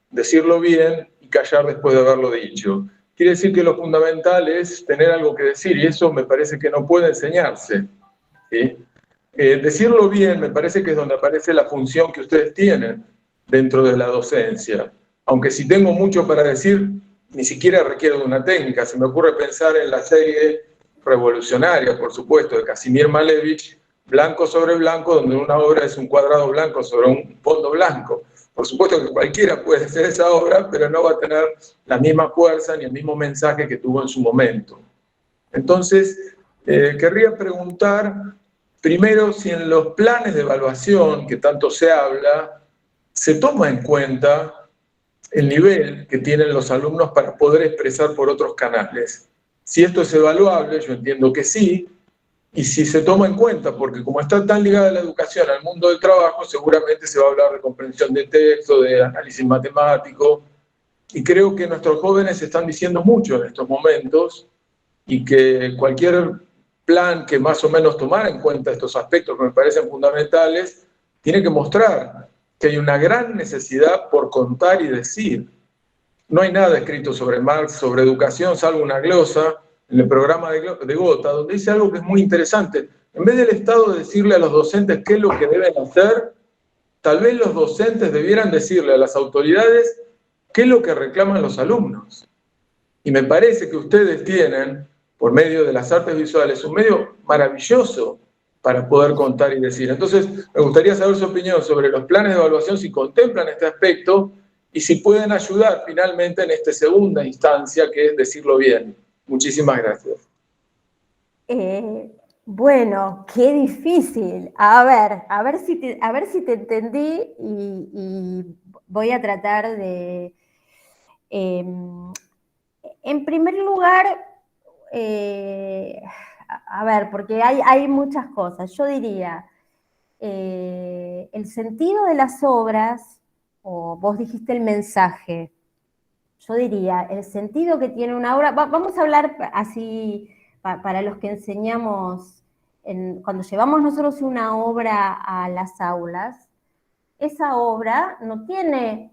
decirlo bien y callar después de haberlo dicho. Quiere decir que lo fundamental es tener algo que decir, y eso me parece que no puede enseñarse, ¿sí? Decirlo bien me parece que es donde aparece la función que ustedes tienen dentro de la docencia. Aunque si tengo mucho para decir, ni siquiera requiero de una técnica. Se me ocurre pensar en la serie revolucionaria, por supuesto, de Kazimir Malevich, Blanco sobre Blanco, donde una obra es un cuadrado blanco sobre un fondo blanco. Por supuesto que cualquiera puede hacer esa obra, pero no va a tener la misma fuerza ni el mismo mensaje que tuvo en su momento. Entonces, querría preguntar, primero, si en los planes de evaluación, que tanto se habla, se toma en cuenta el nivel que tienen los alumnos para poder expresar por otros canales. Si esto es evaluable, yo entiendo que sí, y si se toma en cuenta, porque como está tan ligada la educación al mundo del trabajo, seguramente se va a hablar de comprensión de texto, de análisis matemático, y creo que nuestros jóvenes están diciendo mucho en estos momentos, y que cualquier plan que más o menos tomara en cuenta estos aspectos que me parecen fundamentales, tiene que mostrar que hay una gran necesidad por contar y decir. No hay nada escrito sobre Marx, sobre educación, salvo una glosa en el programa de Gotha, donde dice algo que es muy interesante. En vez del Estado decirle a los docentes qué es lo que deben hacer, tal vez los docentes debieran decirle a las autoridades qué es lo que reclaman los alumnos. Y me parece que ustedes tienen, por medio de las artes visuales, un medio maravilloso para poder contar y decir. Entonces, me gustaría saber su opinión sobre los planes de evaluación, si contemplan este aspecto y si pueden ayudar finalmente en esta segunda instancia, que es decirlo bien. Muchísimas gracias. Bueno, qué difícil. A ver si te entendí y voy a tratar de... en primer lugar, a ver, porque hay muchas cosas. Yo diría, el sentido de las obras, o vos dijiste el mensaje, yo diría, el sentido que tiene una obra, vamos a hablar así, para los que enseñamos, cuando llevamos nosotros una obra a las aulas, esa obra no tiene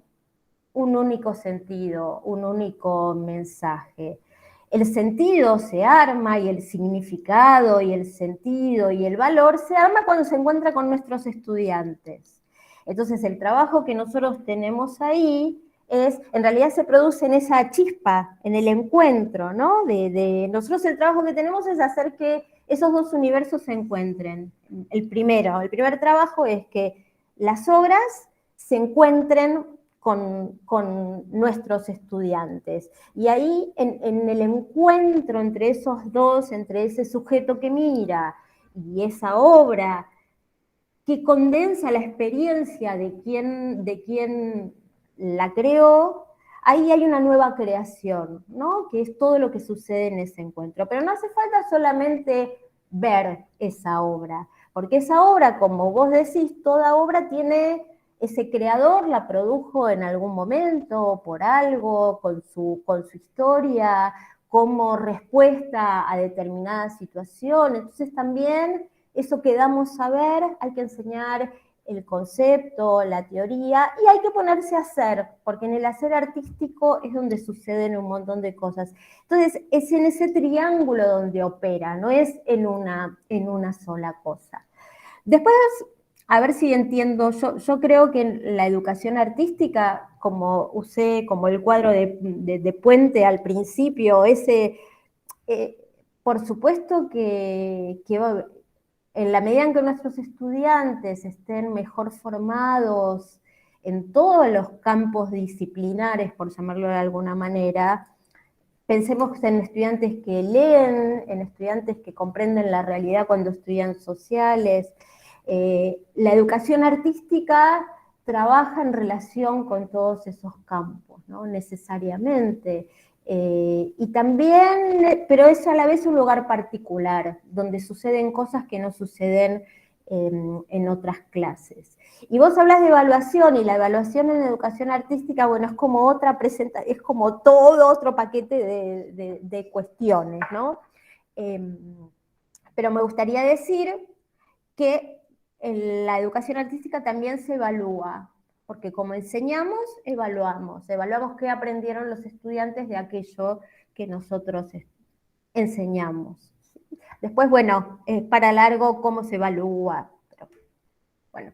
un único sentido, un único mensaje. El sentido se arma, y el significado y el sentido y el valor se arma cuando se encuentra con nuestros estudiantes. Entonces, el trabajo que nosotros tenemos ahí en realidad se produce en esa chispa, en el encuentro, ¿no? Nosotros el trabajo que tenemos es hacer que esos dos universos se encuentren. El primer trabajo es que las obras se encuentren con nuestros estudiantes. Y ahí, en el encuentro entre esos dos, entre ese sujeto que mira y esa obra, que condensa la experiencia de quien la creó, ahí hay una nueva creación, ¿no? Que es todo lo que sucede en ese encuentro. Pero no hace falta solamente ver esa obra, porque esa obra, como vos decís, toda obra tiene... Ese creador la produjo en algún momento, por algo, con su historia, como respuesta a determinada situación. Entonces también eso que damos saber, hay que enseñar el concepto, la teoría, y hay que ponerse a hacer, porque en el hacer artístico es donde suceden un montón de cosas. Entonces, es en ese triángulo donde opera, no es en una sola cosa. Después, a ver si entiendo, yo creo que en la educación artística, como usé como el cuadro de Puente al principio, por supuesto que en la medida en que nuestros estudiantes estén mejor formados en todos los campos disciplinares, por llamarlo de alguna manera, pensemos en estudiantes que leen, en estudiantes que comprenden la realidad cuando estudian sociales. La educación artística trabaja en relación con todos esos campos, ¿no? Necesariamente. Y también, pero es a la vez un lugar particular, donde suceden cosas que no suceden en otras clases. Y vos hablas de evaluación, y la evaluación en educación artística, bueno, es como otra presentación, es como todo otro paquete de cuestiones, ¿no? Pero me gustaría decir que en la educación artística también se evalúa, porque como enseñamos, evaluamos qué aprendieron los estudiantes de aquello que nosotros enseñamos. Después, bueno, es para largo cómo se evalúa, pero bueno.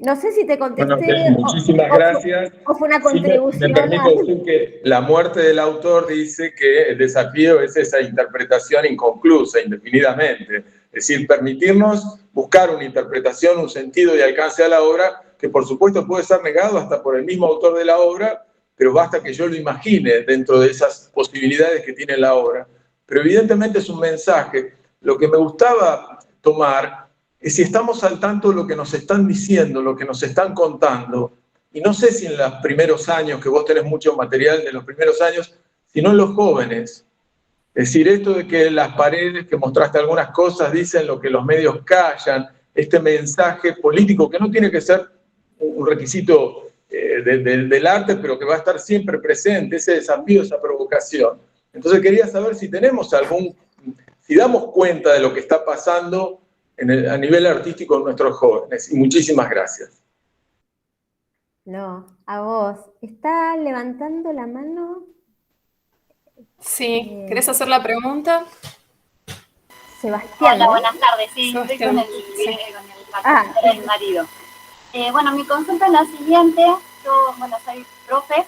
No sé si te contesté. Bueno, muchísimas gracias. O fue una Sí, contribución. me permito decir que la muerte del autor dice que el desafío es esa interpretación inconclusa, indefinidamente. Es decir, permitirnos buscar una interpretación, un sentido y alcance a la obra, que por supuesto puede ser negado hasta por el mismo autor de la obra, pero basta que yo lo imagine dentro de esas posibilidades que tiene la obra. Pero evidentemente es un mensaje. Lo que me gustaba tomar es si estamos al tanto de lo que nos están diciendo, lo que nos están contando, y no sé si en los primeros años, que vos tenés mucho material de los primeros años, sino en los jóvenes. Es decir, esto de que las paredes, que mostraste algunas cosas, dicen lo que los medios callan, este mensaje político que no tiene que ser un requisito del arte, pero que va a estar siempre presente, ese desafío, esa provocación. Entonces quería saber si tenemos si damos cuenta de lo que está pasando a nivel artístico en nuestros jóvenes. Y muchísimas gracias. No, a vos. ¿Está levantando la mano? Sí, ¿querés hacer la pregunta? Sebastián. Hola, buenas tardes. Sí, Sebastián, estoy con el marido. Bueno, mi consulta es la siguiente. Yo, soy profe.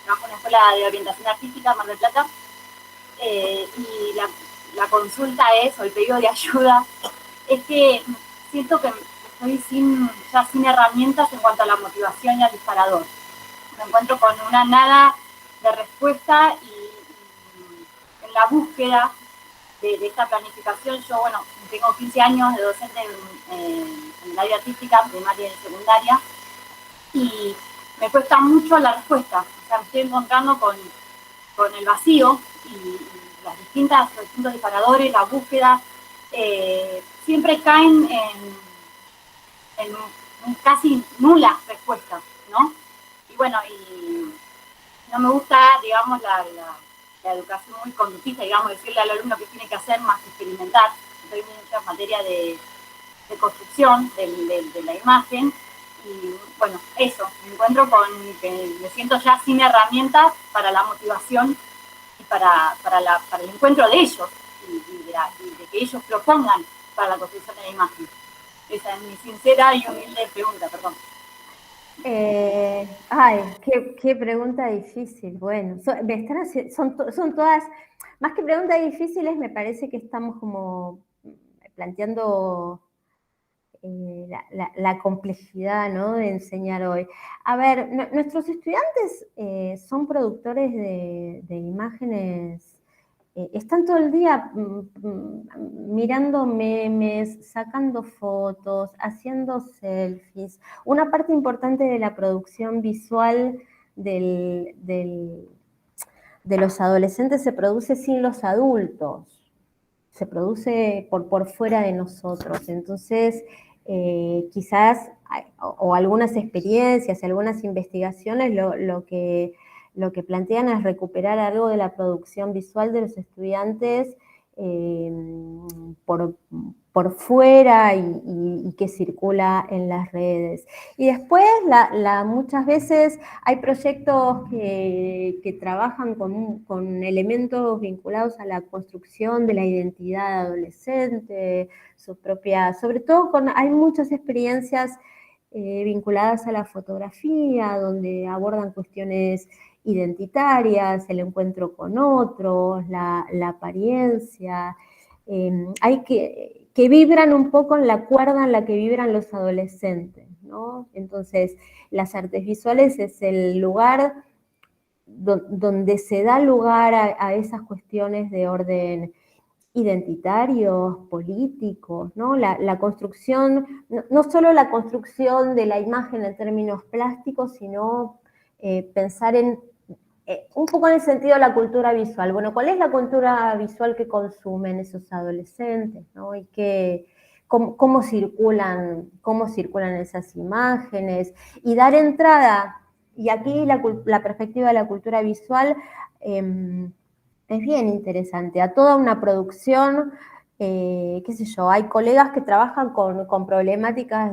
Trabajo en una escuela de orientación artística, Mar del Plata. Y la consulta o el pedido de ayuda, es que siento que estoy ya sin herramientas en cuanto a la motivación y al disparador. Me encuentro con una nada de respuesta y en la búsqueda de esta planificación. Yo, tengo 15 años de docente en el área artística, primaria y secundaria, y me cuesta mucho la respuesta. O sea, me estoy encontrando con el vacío y los distintos disparadores, la búsqueda, siempre caen en casi nulas respuestas, ¿no? Y no me gusta, digamos, la educación muy conductista, digamos, decirle al alumno que tiene que hacer más que experimentar. Doy mucha materia de construcción de la imagen, y eso, me encuentro con que me siento ya sin herramientas para la motivación y para el encuentro de ellos, y de que ellos propongan para la construcción de la imagen. Esa es mi sincera y humilde pregunta, perdón. Qué pregunta difícil. Bueno, son todas, más que preguntas difíciles, me parece que estamos como planteando la complejidad, ¿no?, de enseñar hoy. A ver, nuestros estudiantes son productores de imágenes. Están todo el día mirando memes, sacando fotos, haciendo selfies. Una parte importante de la producción visual de los adolescentes se produce sin los adultos, se produce por fuera de nosotros. Entonces, quizás, o algunas experiencias, algunas investigaciones, lo que lo que plantean es recuperar algo de la producción visual de los estudiantes por fuera y que circula en las redes. Y después, muchas veces hay proyectos que trabajan con elementos vinculados a la construcción de la identidad adolescente, sobre todo hay muchas experiencias vinculadas a la fotografía, donde abordan cuestiones identitarias, el encuentro con otros, la apariencia, hay que vibran un poco en la cuerda en la que vibran los adolescentes, ¿no? Entonces, las artes visuales es el lugar donde se da lugar a esas cuestiones de orden identitarios, políticos, ¿no? La construcción, no solo la construcción de la imagen en términos plásticos, sino pensar un poco en el sentido de la cultura visual. Bueno, ¿cuál es la cultura visual que consumen esos adolescentes, ¿no? Y cómo circulan esas imágenes, y dar entrada, y aquí la perspectiva de la cultura visual es bien interesante, a toda una producción, qué sé yo, hay colegas que trabajan con problemáticas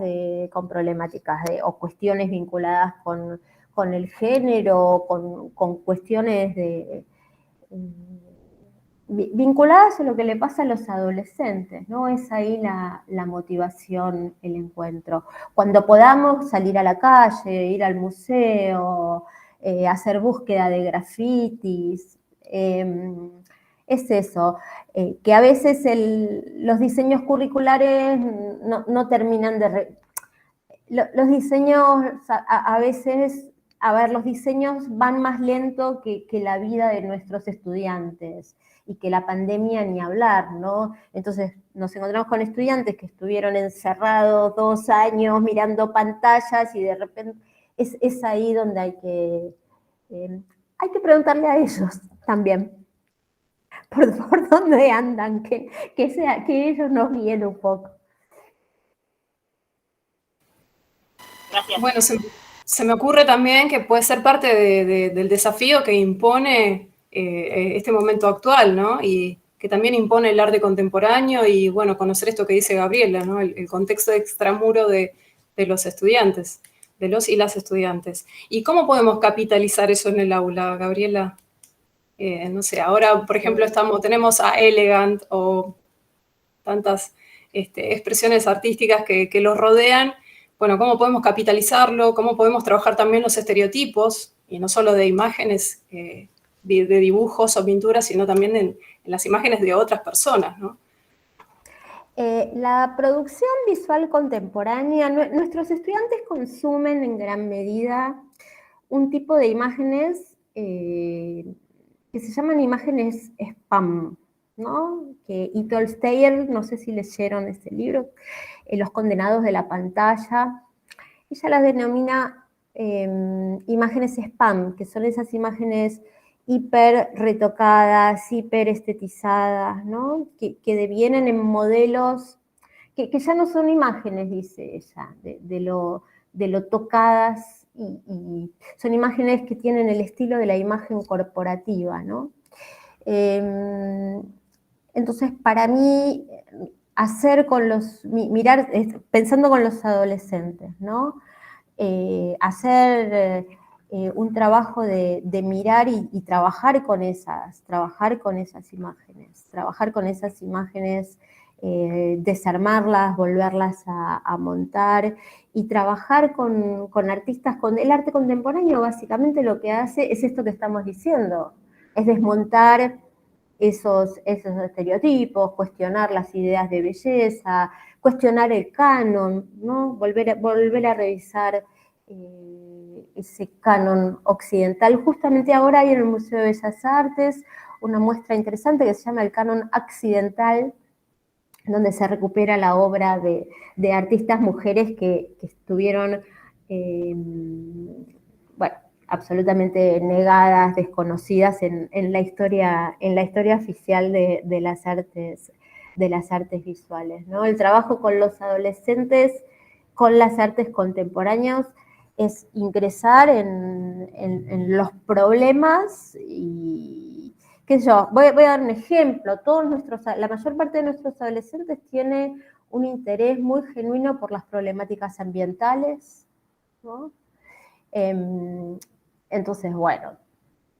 o cuestiones vinculadas con el género, con cuestiones vinculadas a lo que le pasa a los adolescentes, ¿no? Es ahí la motivación, el encuentro. Cuando podamos salir a la calle, ir al museo, hacer búsqueda de grafitis, es eso, que a veces los diseños curriculares no terminan los diseños a veces, los diseños van más lento que la vida de nuestros estudiantes, y que la pandemia ni hablar, ¿no? Entonces nos encontramos con estudiantes que estuvieron encerrados 2 años mirando pantallas, y de repente es ahí donde hay que preguntarle a ellos también por dónde andan, que ellos nos guíen un poco. Gracias. Bueno, se me ocurre también que puede ser parte del desafío que impone este momento actual, ¿no? Y que también impone el arte contemporáneo, y bueno, conocer esto que dice Gabriela, ¿no? El contexto extramuro de los estudiantes, de los y las estudiantes. ¿Y cómo podemos capitalizar eso en el aula, Gabriela? No sé, ahora, por ejemplo, tenemos a Elegant o tantas expresiones artísticas que los rodean. Bueno, ¿cómo podemos capitalizarlo? ¿Cómo podemos trabajar también los estereotipos? Y no solo de imágenes, de dibujos o pinturas, sino también en las imágenes de otras personas, ¿no? La producción visual contemporánea, nuestros estudiantes consumen en gran medida un tipo de imágenes que se llaman imágenes spam, ¿no? Que Ethel Steyer, no sé si leyeron ese libro, Los condenados de la pantalla, ella las denomina imágenes spam, que son esas imágenes hiper retocadas, hiper estetizadas, ¿no? Que devienen en modelos que ya no son imágenes, dice ella, de lo tocadas, y son imágenes que tienen el estilo de la imagen corporativa, ¿no? Entonces, para mí, pensando con los adolescentes, ¿no? Hacer un trabajo de mirar y trabajar con esas imágenes, desarmarlas, volverlas a montar, y trabajar con artistas, con el arte contemporáneo. Básicamente lo que hace es esto que estamos diciendo, es desmontar esos estereotipos, cuestionar las ideas de belleza, cuestionar el canon, ¿no? Volver a revisar ese canon occidental. Justamente ahora hay en el Museo de Bellas Artes una muestra interesante que se llama el canon accidental, donde se recupera la obra de artistas mujeres que estuvieron, absolutamente negadas, desconocidas en la historia oficial de las artes visuales, ¿no? El trabajo con los adolescentes, con las artes contemporáneas, es ingresar en los problemas y, qué sé yo, voy a dar un ejemplo, la mayor parte de nuestros adolescentes tiene un interés muy genuino por las problemáticas ambientales, ¿no? Entonces, bueno,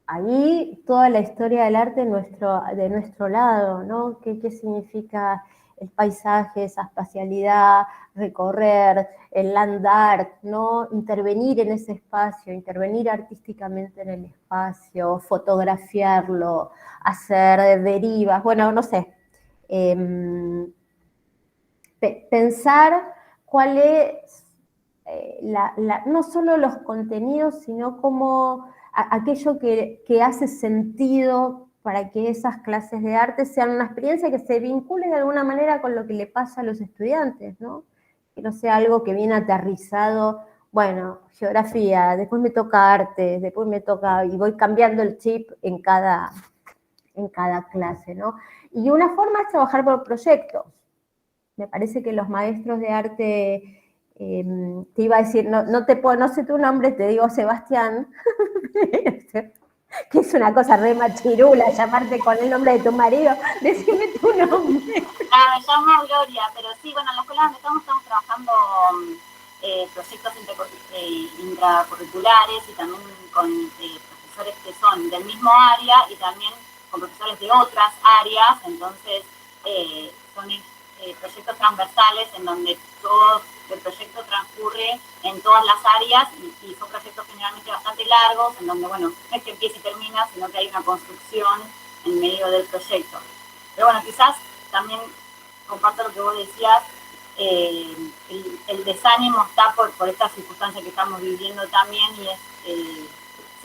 ahí toda la historia del arte de nuestro lado, ¿no? ¿Qué significa el paisaje, esa espacialidad, recorrer, el land art, ¿no? Intervenir en ese espacio, intervenir artísticamente en el espacio, fotografiarlo, hacer derivas, bueno, no sé. Pensar cuál es no solo los contenidos, sino como aquello que hace sentido para que esas clases de arte sean una experiencia que se vincule de alguna manera con lo que le pasa a los estudiantes, ¿no? Que no sea algo que viene aterrizado, bueno, geografía, después me toca arte, después me toca, y voy cambiando el chip en cada clase, ¿no? Y una forma es trabajar por proyectos. Me parece que los maestros de arte, te iba a decir, no sé tu nombre, te digo Sebastián, que es una cosa re machirula llamarte con el nombre de tu marido, decime tu nombre. Me llamo Gloria, pero sí, bueno, en la escuela donde estamos trabajando proyectos intracurriculares y también con profesores que son del mismo área y también con profesores de otras áreas, entonces son proyectos transversales en donde todo el proyecto transcurre en todas las áreas y son proyectos generalmente bastante largos, en donde, bueno, no es que empieza y termina, sino que hay una construcción en medio del proyecto. Pero bueno, quizás también comparto lo que vos decías, el desánimo está por esta circunstancia que estamos viviendo también y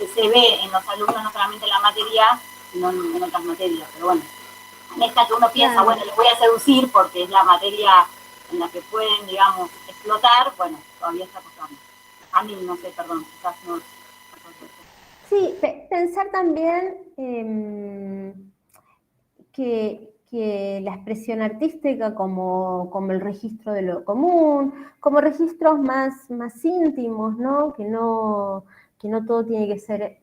se ve en los alumnos, no solamente en la materia, sino en otras materias, pero bueno. En esta que uno piensa, claro, bueno, les voy a seducir porque es la materia en la que pueden, digamos, explotar, bueno, todavía está costando. A mí, no sé, perdón, quizás no. Sí, pensar también que la expresión artística como el registro de lo común, como registros más íntimos, ¿no? Que no todo tiene que ser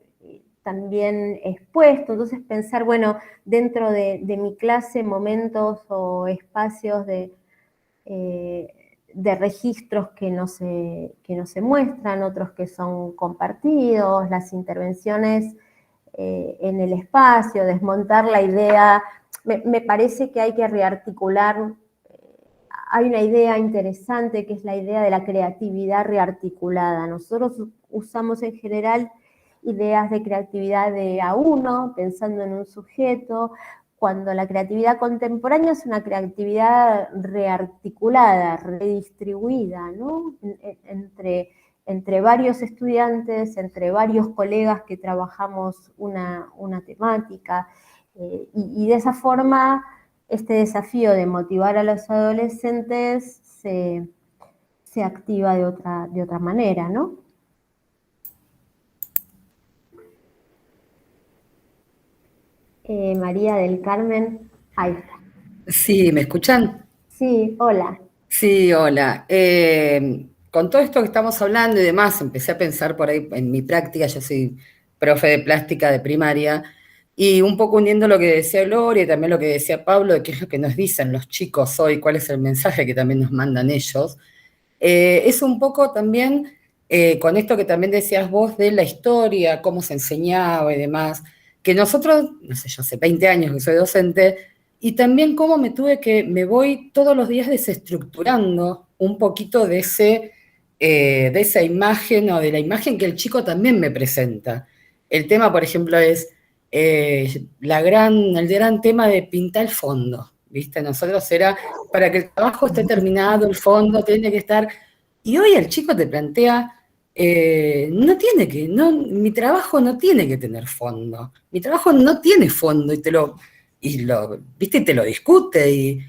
también expuesto, entonces pensar, bueno, dentro de mi clase, momentos o espacios de registros que no se muestran, otros que son compartidos, las intervenciones en el espacio, desmontar la idea, me parece que hay que rearticular, hay una idea interesante que es la idea de la creatividad rearticulada. Nosotros usamos en general ideas de creatividad de a uno, pensando en un sujeto, cuando la creatividad contemporánea es una creatividad rearticulada, redistribuida, ¿no? Entre varios estudiantes, entre varios colegas que trabajamos una temática, y de esa forma este desafío de motivar a los adolescentes se activa de otra manera, ¿no? María del Carmen Aifa. Sí, ¿me escuchan? Sí, hola. Sí, hola. Con todo esto que estamos hablando y demás, empecé a pensar por ahí en mi práctica, yo soy profe de plástica de primaria, y un poco uniendo lo que decía Gloria y también lo que decía Pablo, de qué es lo que nos dicen los chicos hoy, cuál es el mensaje que también nos mandan ellos, es un poco también con esto que también decías vos de la historia, cómo se enseñaba y demás, que nosotros, no sé, yo hace 20 años que soy docente, y también cómo me voy todos los días desestructurando un poquito de esa imagen o de la imagen que el chico también me presenta. El tema, por ejemplo, es el gran tema de pintar el fondo, ¿viste? Nosotros era, para que el trabajo esté terminado, el fondo tiene que estar... Y hoy el chico te plantea, mi trabajo no tiene que tener fondo, mi trabajo no tiene fondo, y te lo discute,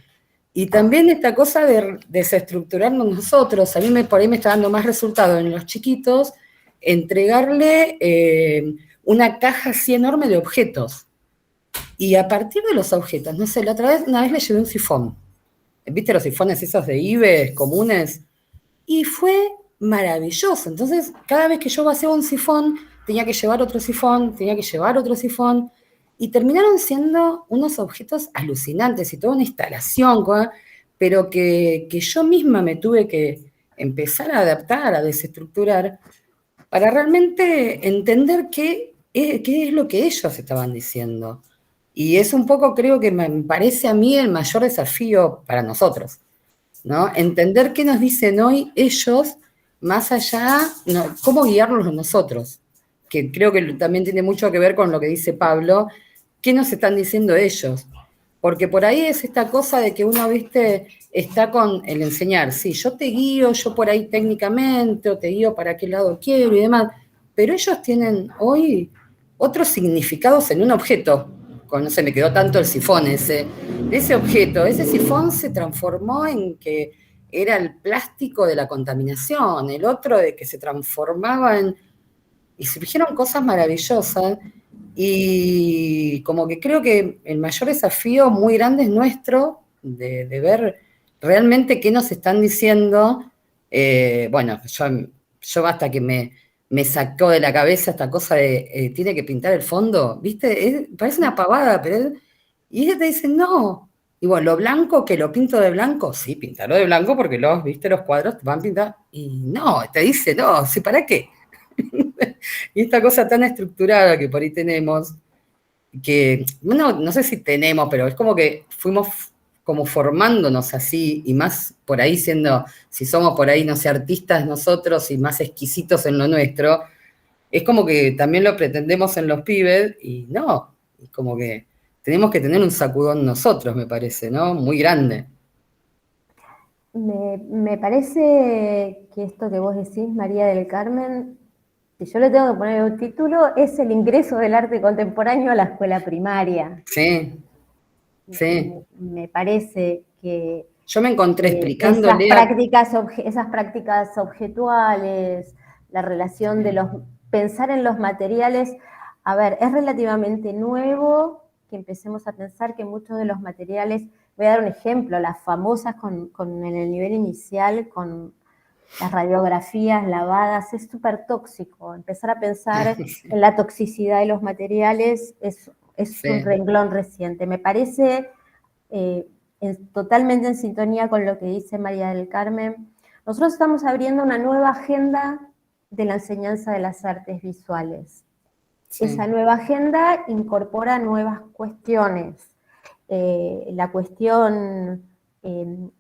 y también esta cosa de desestructurarnos nosotros, a mí por ahí me está dando más resultado en los chiquitos, entregarle una caja así enorme de objetos, y a partir de los objetos, no sé, una vez le llevé un sifón, ¿viste los sifones esos de Ives comunes? Y fue maravilloso. Entonces, cada vez que yo vaciaba un sifón, tenía que llevar otro sifón, tenía que llevar otro sifón, y terminaron siendo unos objetos alucinantes y toda una instalación, pero que yo misma me tuve que empezar a adaptar, a desestructurar, para realmente entender qué es lo que ellos estaban diciendo. Y es un poco, creo que me parece a mí el mayor desafío para nosotros, ¿no? Entender qué nos dicen hoy ellos, más allá, no, cómo guiarlos nosotros, que creo que también tiene mucho que ver con lo que dice Pablo, qué nos están diciendo ellos. Porque por ahí es esta cosa de que uno, viste, está con el enseñar, sí, yo te guío, yo por ahí técnicamente, o te guío para qué lado quiero y demás, pero ellos tienen hoy otros significados en un objeto. No sé, me quedó tanto el sifón ese objeto, ese sifón se transformó en que era el plástico de la contaminación, el otro de que se transformaba en... Y surgieron cosas maravillosas, y como que creo que el mayor desafío muy grande es nuestro, de ver realmente qué nos están diciendo. Bueno, yo hasta que me sacó de la cabeza esta cosa de tiene que pintar el fondo, ¿viste? Parece una pavada, pero... Y ella te dice, no. Y bueno, lo blanco, que lo pinto de blanco, sí, pintalo de blanco porque ¿viste? Los cuadros te van a pintar. Y no, te dice, no, ¿sí, para qué? Y esta cosa tan estructurada que por ahí tenemos, que no sé si tenemos, pero es como que fuimos como formándonos así, y más por ahí siendo, si somos por ahí, no sé, artistas nosotros y más exquisitos en lo nuestro, es como que también lo pretendemos en los pibes, y no, es como que tenemos que tener un sacudón nosotros, me parece, ¿no? Muy grande. Me parece que esto que vos decís, María del Carmen, si yo le tengo que poner un título, es el ingreso del arte contemporáneo a la escuela primaria. Sí, sí. Me parece que yo me encontré explicándole esas prácticas objetuales, la relación de pensar en los materiales, a ver, es relativamente nuevo que empecemos a pensar que muchos de los materiales, voy a dar un ejemplo, las famosas en el nivel inicial, con las radiografías lavadas, es súper tóxico. Empezar a pensar en la toxicidad de los materiales es un renglón reciente. Me parece totalmente en sintonía con lo que dice María del Carmen. Nosotros estamos abriendo una nueva agenda de la enseñanza de las artes visuales. Sí. Esa nueva agenda incorpora nuevas cuestiones. La cuestión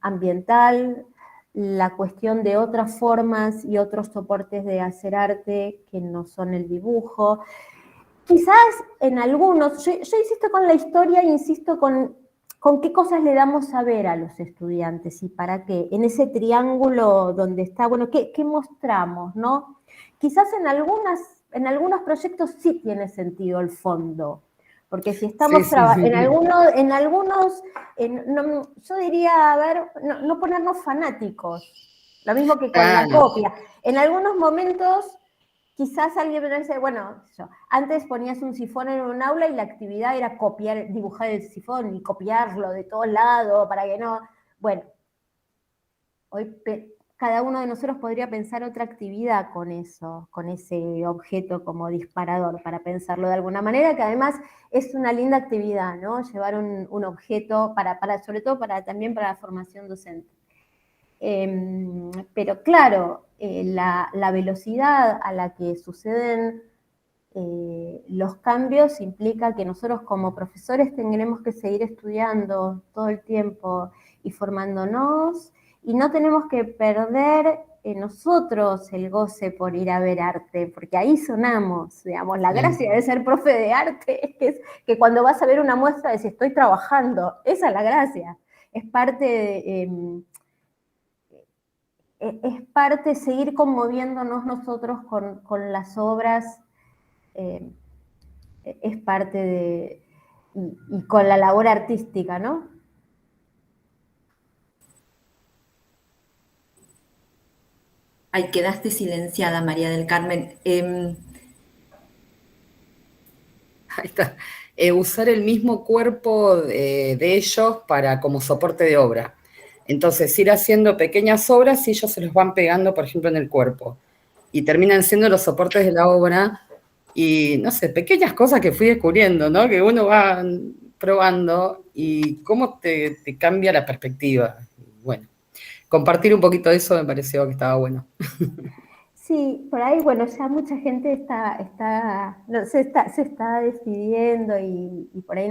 ambiental, la cuestión de otras formas y otros soportes de hacer arte que no son el dibujo. Quizás en algunos, yo insisto con la historia, insisto con qué cosas le damos a ver a los estudiantes y para qué, en ese triángulo donde está, bueno, ¿qué mostramos, no? Quizás en algunos proyectos sí tiene sentido el fondo, porque si estamos en algunos, yo diría, a ver, no ponernos fanáticos, lo mismo que con la copia. En algunos momentos, quizás alguien me dice, bueno, antes ponías un sifón en un aula y la actividad era dibujar el sifón y copiarlo de todos lados para que no... Bueno, hoy cada uno de nosotros podría pensar otra actividad con eso, con ese objeto como disparador, para pensarlo de alguna manera, que además es una linda actividad, ¿no? Llevar un objeto, sobre todo también para la formación docente. Pero claro, la velocidad a la que suceden los cambios implica que nosotros como profesores tendremos que seguir estudiando todo el tiempo y formándonos, y no tenemos que perder nosotros el goce por ir a ver arte, porque ahí sonamos, digamos, la gracia de ser profe de arte es que cuando vas a ver una muestra decís, estoy trabajando, esa es la gracia, es parte de seguir conmoviéndonos nosotros con las obras, es parte de, y con la labor artística, ¿no? Ay, quedaste silenciada, María del Carmen. Ahí está. Usar el mismo cuerpo de ellos como soporte de obra. Entonces, ir haciendo pequeñas obras y ellos se los van pegando, por ejemplo, en el cuerpo. Y terminan siendo los soportes de la obra. Y, no sé, pequeñas cosas que fui descubriendo, ¿no? Que uno va probando y cómo te cambia la perspectiva. Bueno, compartir un poquito de eso me pareció que estaba bueno. Sí, por ahí, bueno, ya mucha gente se está decidiendo y por ahí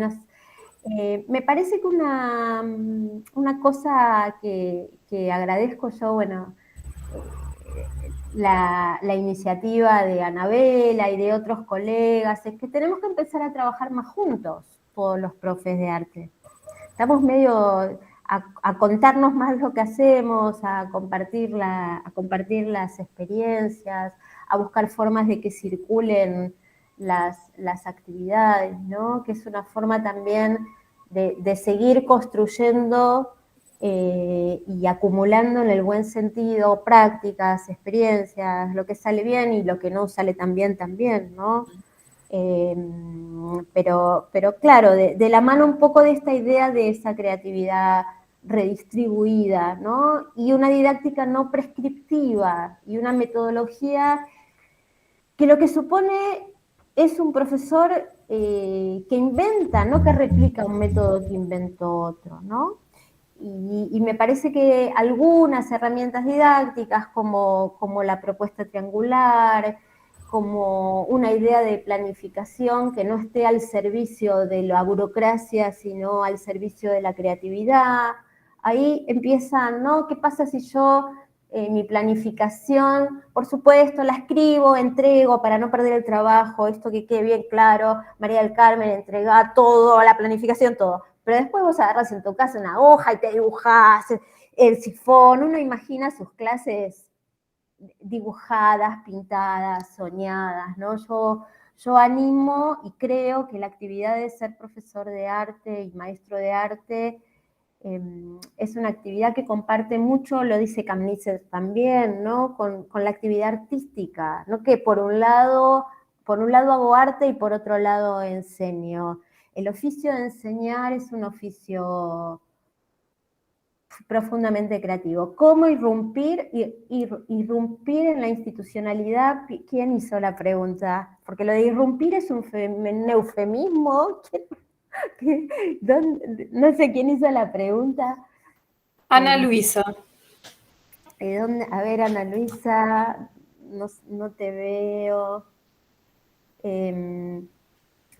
me parece que una cosa que agradezco yo, bueno, la iniciativa de Anabela y de otros colegas, es que tenemos que empezar a trabajar más juntos, todos los profes de arte. Estamos medio a contarnos más lo que hacemos, a compartir las experiencias, a buscar formas de que circulen las actividades, ¿no? Que es una forma también de seguir construyendo y acumulando en el buen sentido prácticas, experiencias, lo que sale bien y lo que no sale tan bien también, ¿no? Pero claro, de la mano un poco de esta idea de esa creatividad redistribuida, ¿no? Y una didáctica no prescriptiva y una metodología que lo que supone es un profesor que inventa, no que replica un método que inventó otro, ¿no? Y me parece que algunas herramientas didácticas como la propuesta triangular, como una idea de planificación que no esté al servicio de la burocracia, sino al servicio de la creatividad. Ahí empiezan, ¿no? ¿Qué pasa si yo mi planificación, por supuesto, la escribo, entrego para no perder el trabajo, esto que quede bien claro, María del Carmen entrega todo, la planificación, todo. Pero después vos agarras en tu casa una hoja y te dibujás el sifón, uno imagina sus clases dibujadas, pintadas, soñadas, ¿no? Yo animo y creo que la actividad de ser profesor de arte y maestro de arte es una actividad que comparte mucho, lo dice Kamnitzer también, ¿no? Con la actividad artística, ¿no? Que por un lado hago arte y por otro lado enseño. El oficio de enseñar es un oficio profundamente creativo. ¿Cómo irrumpir en la institucionalidad? ¿Quién hizo la pregunta? Porque lo de irrumpir es un eufemismo. No sé quién hizo la pregunta. Ana Luisa. A ver, Ana Luisa, no te veo.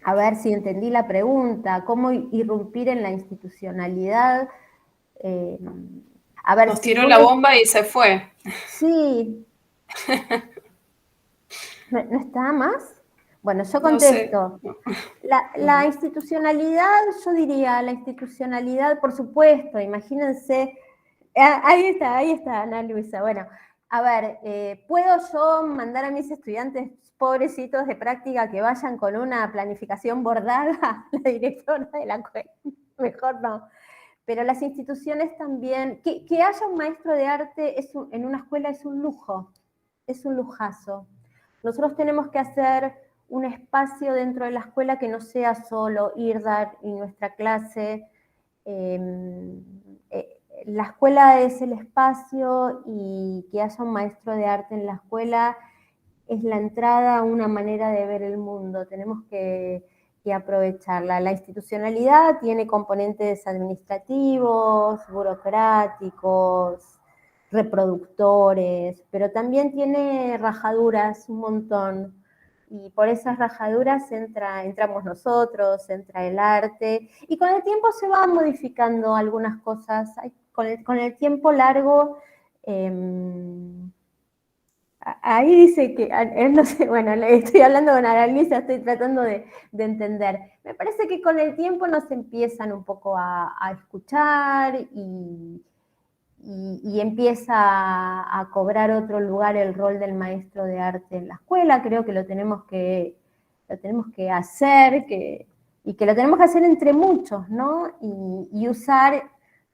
A ver si entendí la pregunta. ¿Cómo irrumpir en la institucionalidad? A ver, nos tiró la bomba y se fue. Sí. ¿No está más? Bueno, yo contesto. No sé. La institucionalidad, yo diría, la institucionalidad, por supuesto, imagínense. Ahí está, Ana Luisa. Bueno, a ver, ¿puedo yo mandar a mis estudiantes pobrecitos de práctica que vayan con una planificación bordada? La directora de la escuela, mejor no. Pero las instituciones también, que haya un maestro de arte en una escuela es un lujo, es un lujazo. Nosotros tenemos que hacer un espacio dentro de la escuela que no sea solo ir, dar y nuestra clase. La escuela es el espacio y que haya un maestro de arte en la escuela es la entrada a una manera de ver el mundo. Tenemos que aprovecharla. La institucionalidad tiene componentes administrativos, burocráticos, reproductores, pero también tiene rajaduras un montón. Y por esas rajaduras entramos nosotros, entra el arte, y con el tiempo se van modificando algunas cosas. Con el tiempo largo, ahí dice que, no sé, bueno, estoy hablando con Ana Luisa, estoy tratando de entender. Me parece que con el tiempo nos empiezan un poco a escuchar y empieza a cobrar otro lugar el rol del maestro de arte en la escuela. Creo que lo tenemos que hacer, y que lo tenemos que hacer entre muchos, ¿no? Y usar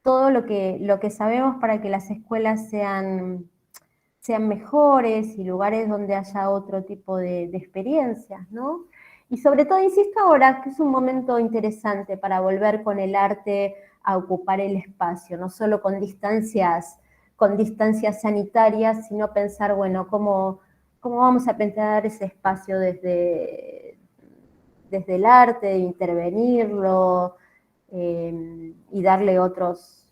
todo lo que sabemos para que las escuelas sean mejores y lugares donde haya otro tipo de experiencias, ¿no? Y sobre todo, insisto ahora, que es un momento interesante para volver con el arte a ocupar el espacio, no solo con distancias sanitarias, sino pensar, bueno, cómo vamos a pensar ese espacio desde el arte, de intervenirlo y darle otros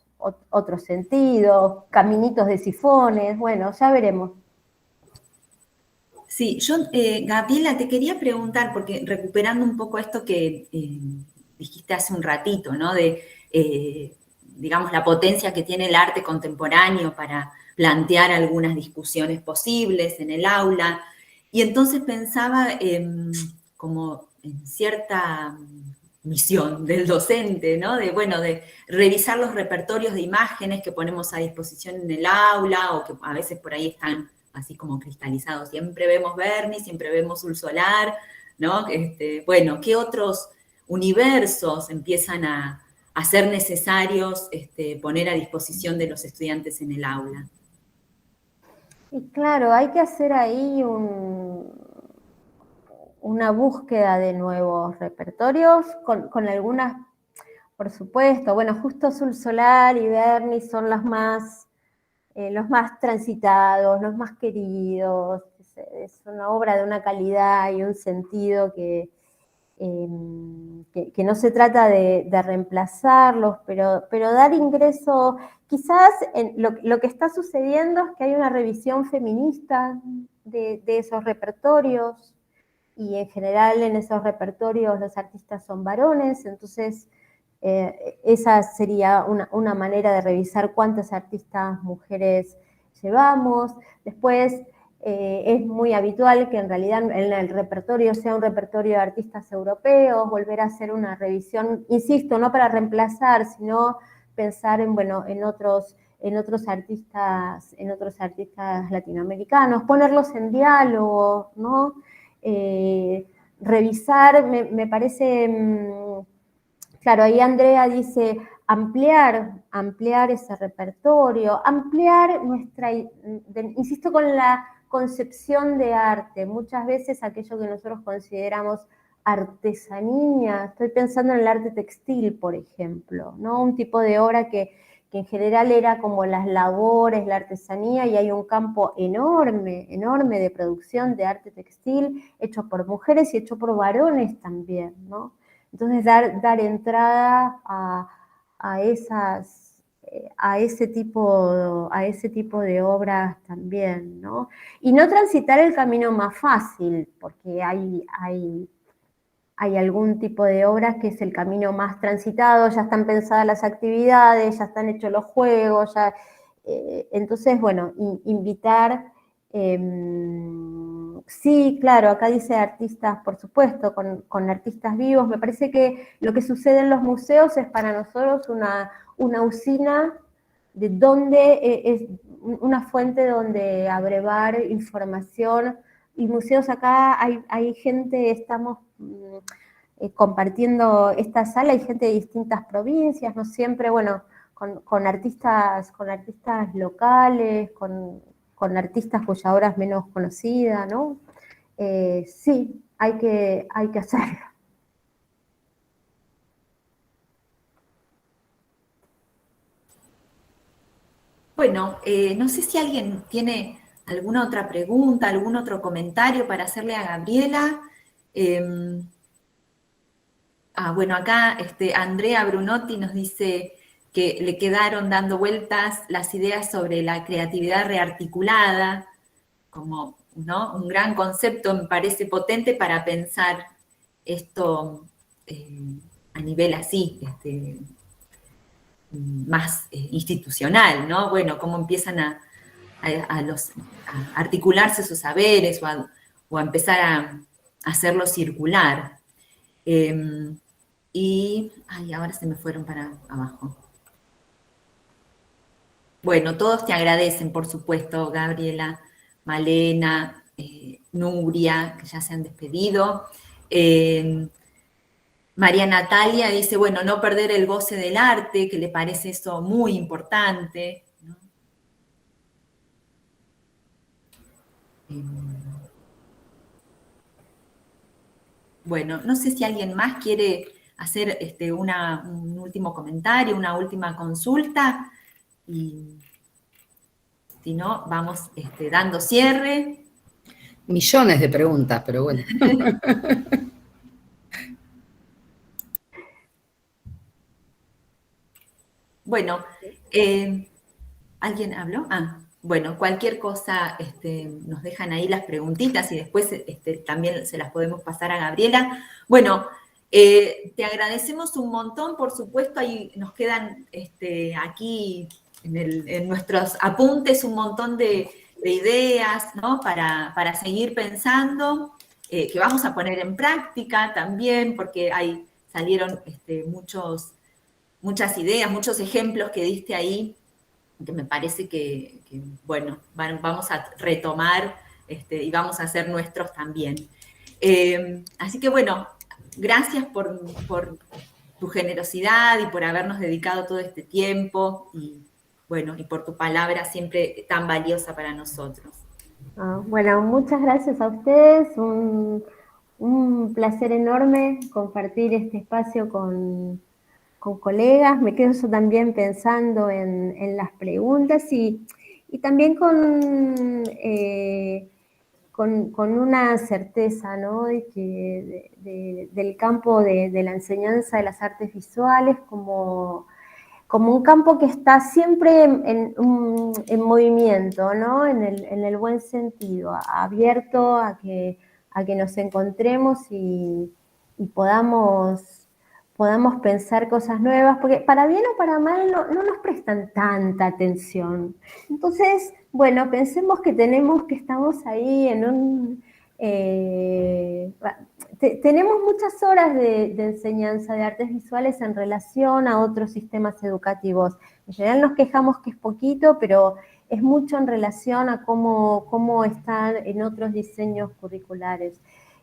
sentidos, caminitos de sifones, bueno, ya veremos. Sí, yo, Gabriela, te quería preguntar, porque recuperando un poco esto que dijiste hace un ratito, ¿no? De, digamos, la potencia que tiene el arte contemporáneo para plantear algunas discusiones posibles en el aula. Y entonces pensaba como en cierta misión del docente, ¿no? De, bueno, de revisar los repertorios de imágenes que ponemos a disposición en el aula o que a veces por ahí están así como cristalizados. Siempre vemos Berni, siempre vemos Sul Solar, ¿no? Bueno, ¿qué otros universos empiezan a ser necesarios poner a disposición de los estudiantes en el aula? Y claro, hay que hacer ahí una búsqueda de nuevos repertorios con algunas, por supuesto, bueno, justo Sul Solar y Berni son los más transitados, los más queridos. Es una obra de una calidad y un sentido que no se trata de reemplazarlos, pero dar ingreso, quizás lo que está sucediendo es que hay una revisión feminista de esos repertorios, y en general en esos repertorios los artistas son varones, entonces esa sería una manera de revisar cuántas artistas mujeres llevamos. Después es muy habitual que en realidad en el repertorio sea un repertorio de artistas europeos, volver a hacer una revisión, insisto, no para reemplazar, sino pensar en otros artistas latinoamericanos, ponerlos en diálogo, ¿no? Revisar, me parece, claro, ahí Andrea dice ampliar ese repertorio, ampliar insisto con la concepción de arte, muchas veces aquello que nosotros consideramos artesanía, estoy pensando en el arte textil, por ejemplo, ¿no? Un tipo de obra que en general era como las labores, la artesanía, y hay un campo enorme de producción de arte textil, hecho por mujeres y hecho por varones también, ¿no? Entonces dar entrada a ese tipo de obras también, ¿no? Y no transitar el camino más fácil, porque hay algún tipo de obras que es el camino más transitado, ya están pensadas las actividades, ya están hechos los juegos, entonces, bueno, invitar, sí, claro, acá dice artistas, por supuesto, con artistas vivos. Me parece que lo que sucede en los museos es para nosotros una usina de donde es una fuente donde abrevar información, y museos acá hay gente, estamos compartiendo esta sala, hay gente de distintas provincias, no siempre, bueno, con artistas locales, con artistas cuya obra es menos conocida, ¿no? Sí, hay que hacerlo. Bueno, no sé si alguien tiene alguna otra pregunta, algún otro comentario para hacerle a Gabriela. Bueno, acá Andrea Brunotti nos dice que le quedaron dando vueltas las ideas sobre la creatividad rearticulada, como, ¿no? Un gran concepto, me parece potente para pensar esto a nivel así, más institucional, ¿no? Bueno, cómo empiezan a articularse sus saberes o a empezar a hacerlo circular. Ahora se me fueron para abajo. Bueno, todos te agradecen, por supuesto, Gabriela, Malena, Nuria, que ya se han despedido. María Natalia dice, bueno, no perder el goce del arte, que le parece eso muy importante, ¿no? Bueno, no sé si alguien más quiere hacer un último comentario, una última consulta, y si no, vamos dando cierre. Millones de preguntas, pero bueno. Bueno, ¿alguien habló? Bueno, cualquier cosa nos dejan ahí las preguntitas y después también se las podemos pasar a Gabriela. Bueno, te agradecemos un montón, por supuesto, ahí nos quedan aquí en nuestros apuntes un montón de ideas, ¿no? Para seguir pensando, que vamos a poner en práctica también, porque ahí salieron muchas ideas, muchos ejemplos que diste ahí, que me parece que bueno, vamos a retomar y vamos a hacer nuestros también. Así que bueno, gracias por tu generosidad y por habernos dedicado todo este tiempo y bueno, y por tu palabra siempre tan valiosa para nosotros. Bueno, muchas gracias a ustedes, un placer enorme compartir este espacio con colegas. Me quedo yo también pensando en las preguntas y también con una certeza, ¿no? De que del campo de la enseñanza de las artes visuales como un campo que está siempre en movimiento, ¿no? En el buen sentido, abierto a que nos encontremos y podamos pensar cosas nuevas, porque para bien o para mal no nos prestan tanta atención. Entonces, bueno, pensemos que estamos ahí tenemos muchas horas de enseñanza de artes visuales en relación a otros sistemas educativos. En general nos quejamos que es poquito, pero es mucho en relación a cómo están en otros diseños curriculares.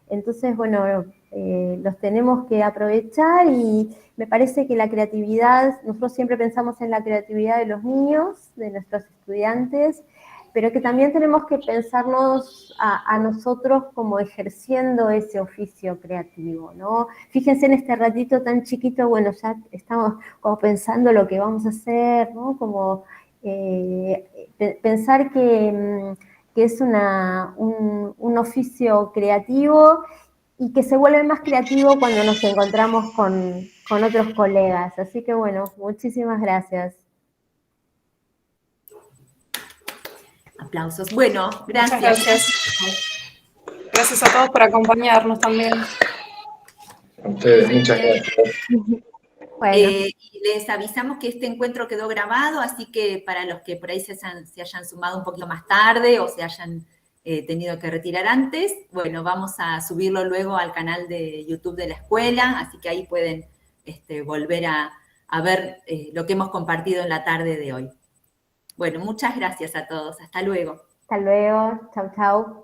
Entonces, bueno, los tenemos que aprovechar y me parece que la creatividad, nosotros siempre pensamos en la creatividad de los niños, de nuestros estudiantes, pero que también tenemos que pensarnos a nosotros como ejerciendo ese oficio creativo, ¿no? Fíjense en este ratito tan chiquito, bueno, ya estamos como pensando lo que vamos a hacer, ¿no? Como pensar que es un oficio creativo y que se vuelve más creativo cuando nos encontramos con otros colegas. Así que bueno, muchísimas gracias. Aplausos. Bueno, gracias. Muchas gracias. Gracias a todos por acompañarnos también. A ustedes, muchas gracias. Bueno. Y les avisamos que este encuentro quedó grabado, así que para los que por ahí se hayan sumado un poquito más tarde o se hayan tenido que retirar antes, bueno, vamos a subirlo luego al canal de YouTube de la escuela, así que ahí pueden volver a ver lo que hemos compartido en la tarde de hoy. Bueno, muchas gracias a todos. Hasta luego. Hasta luego. Chau, chau.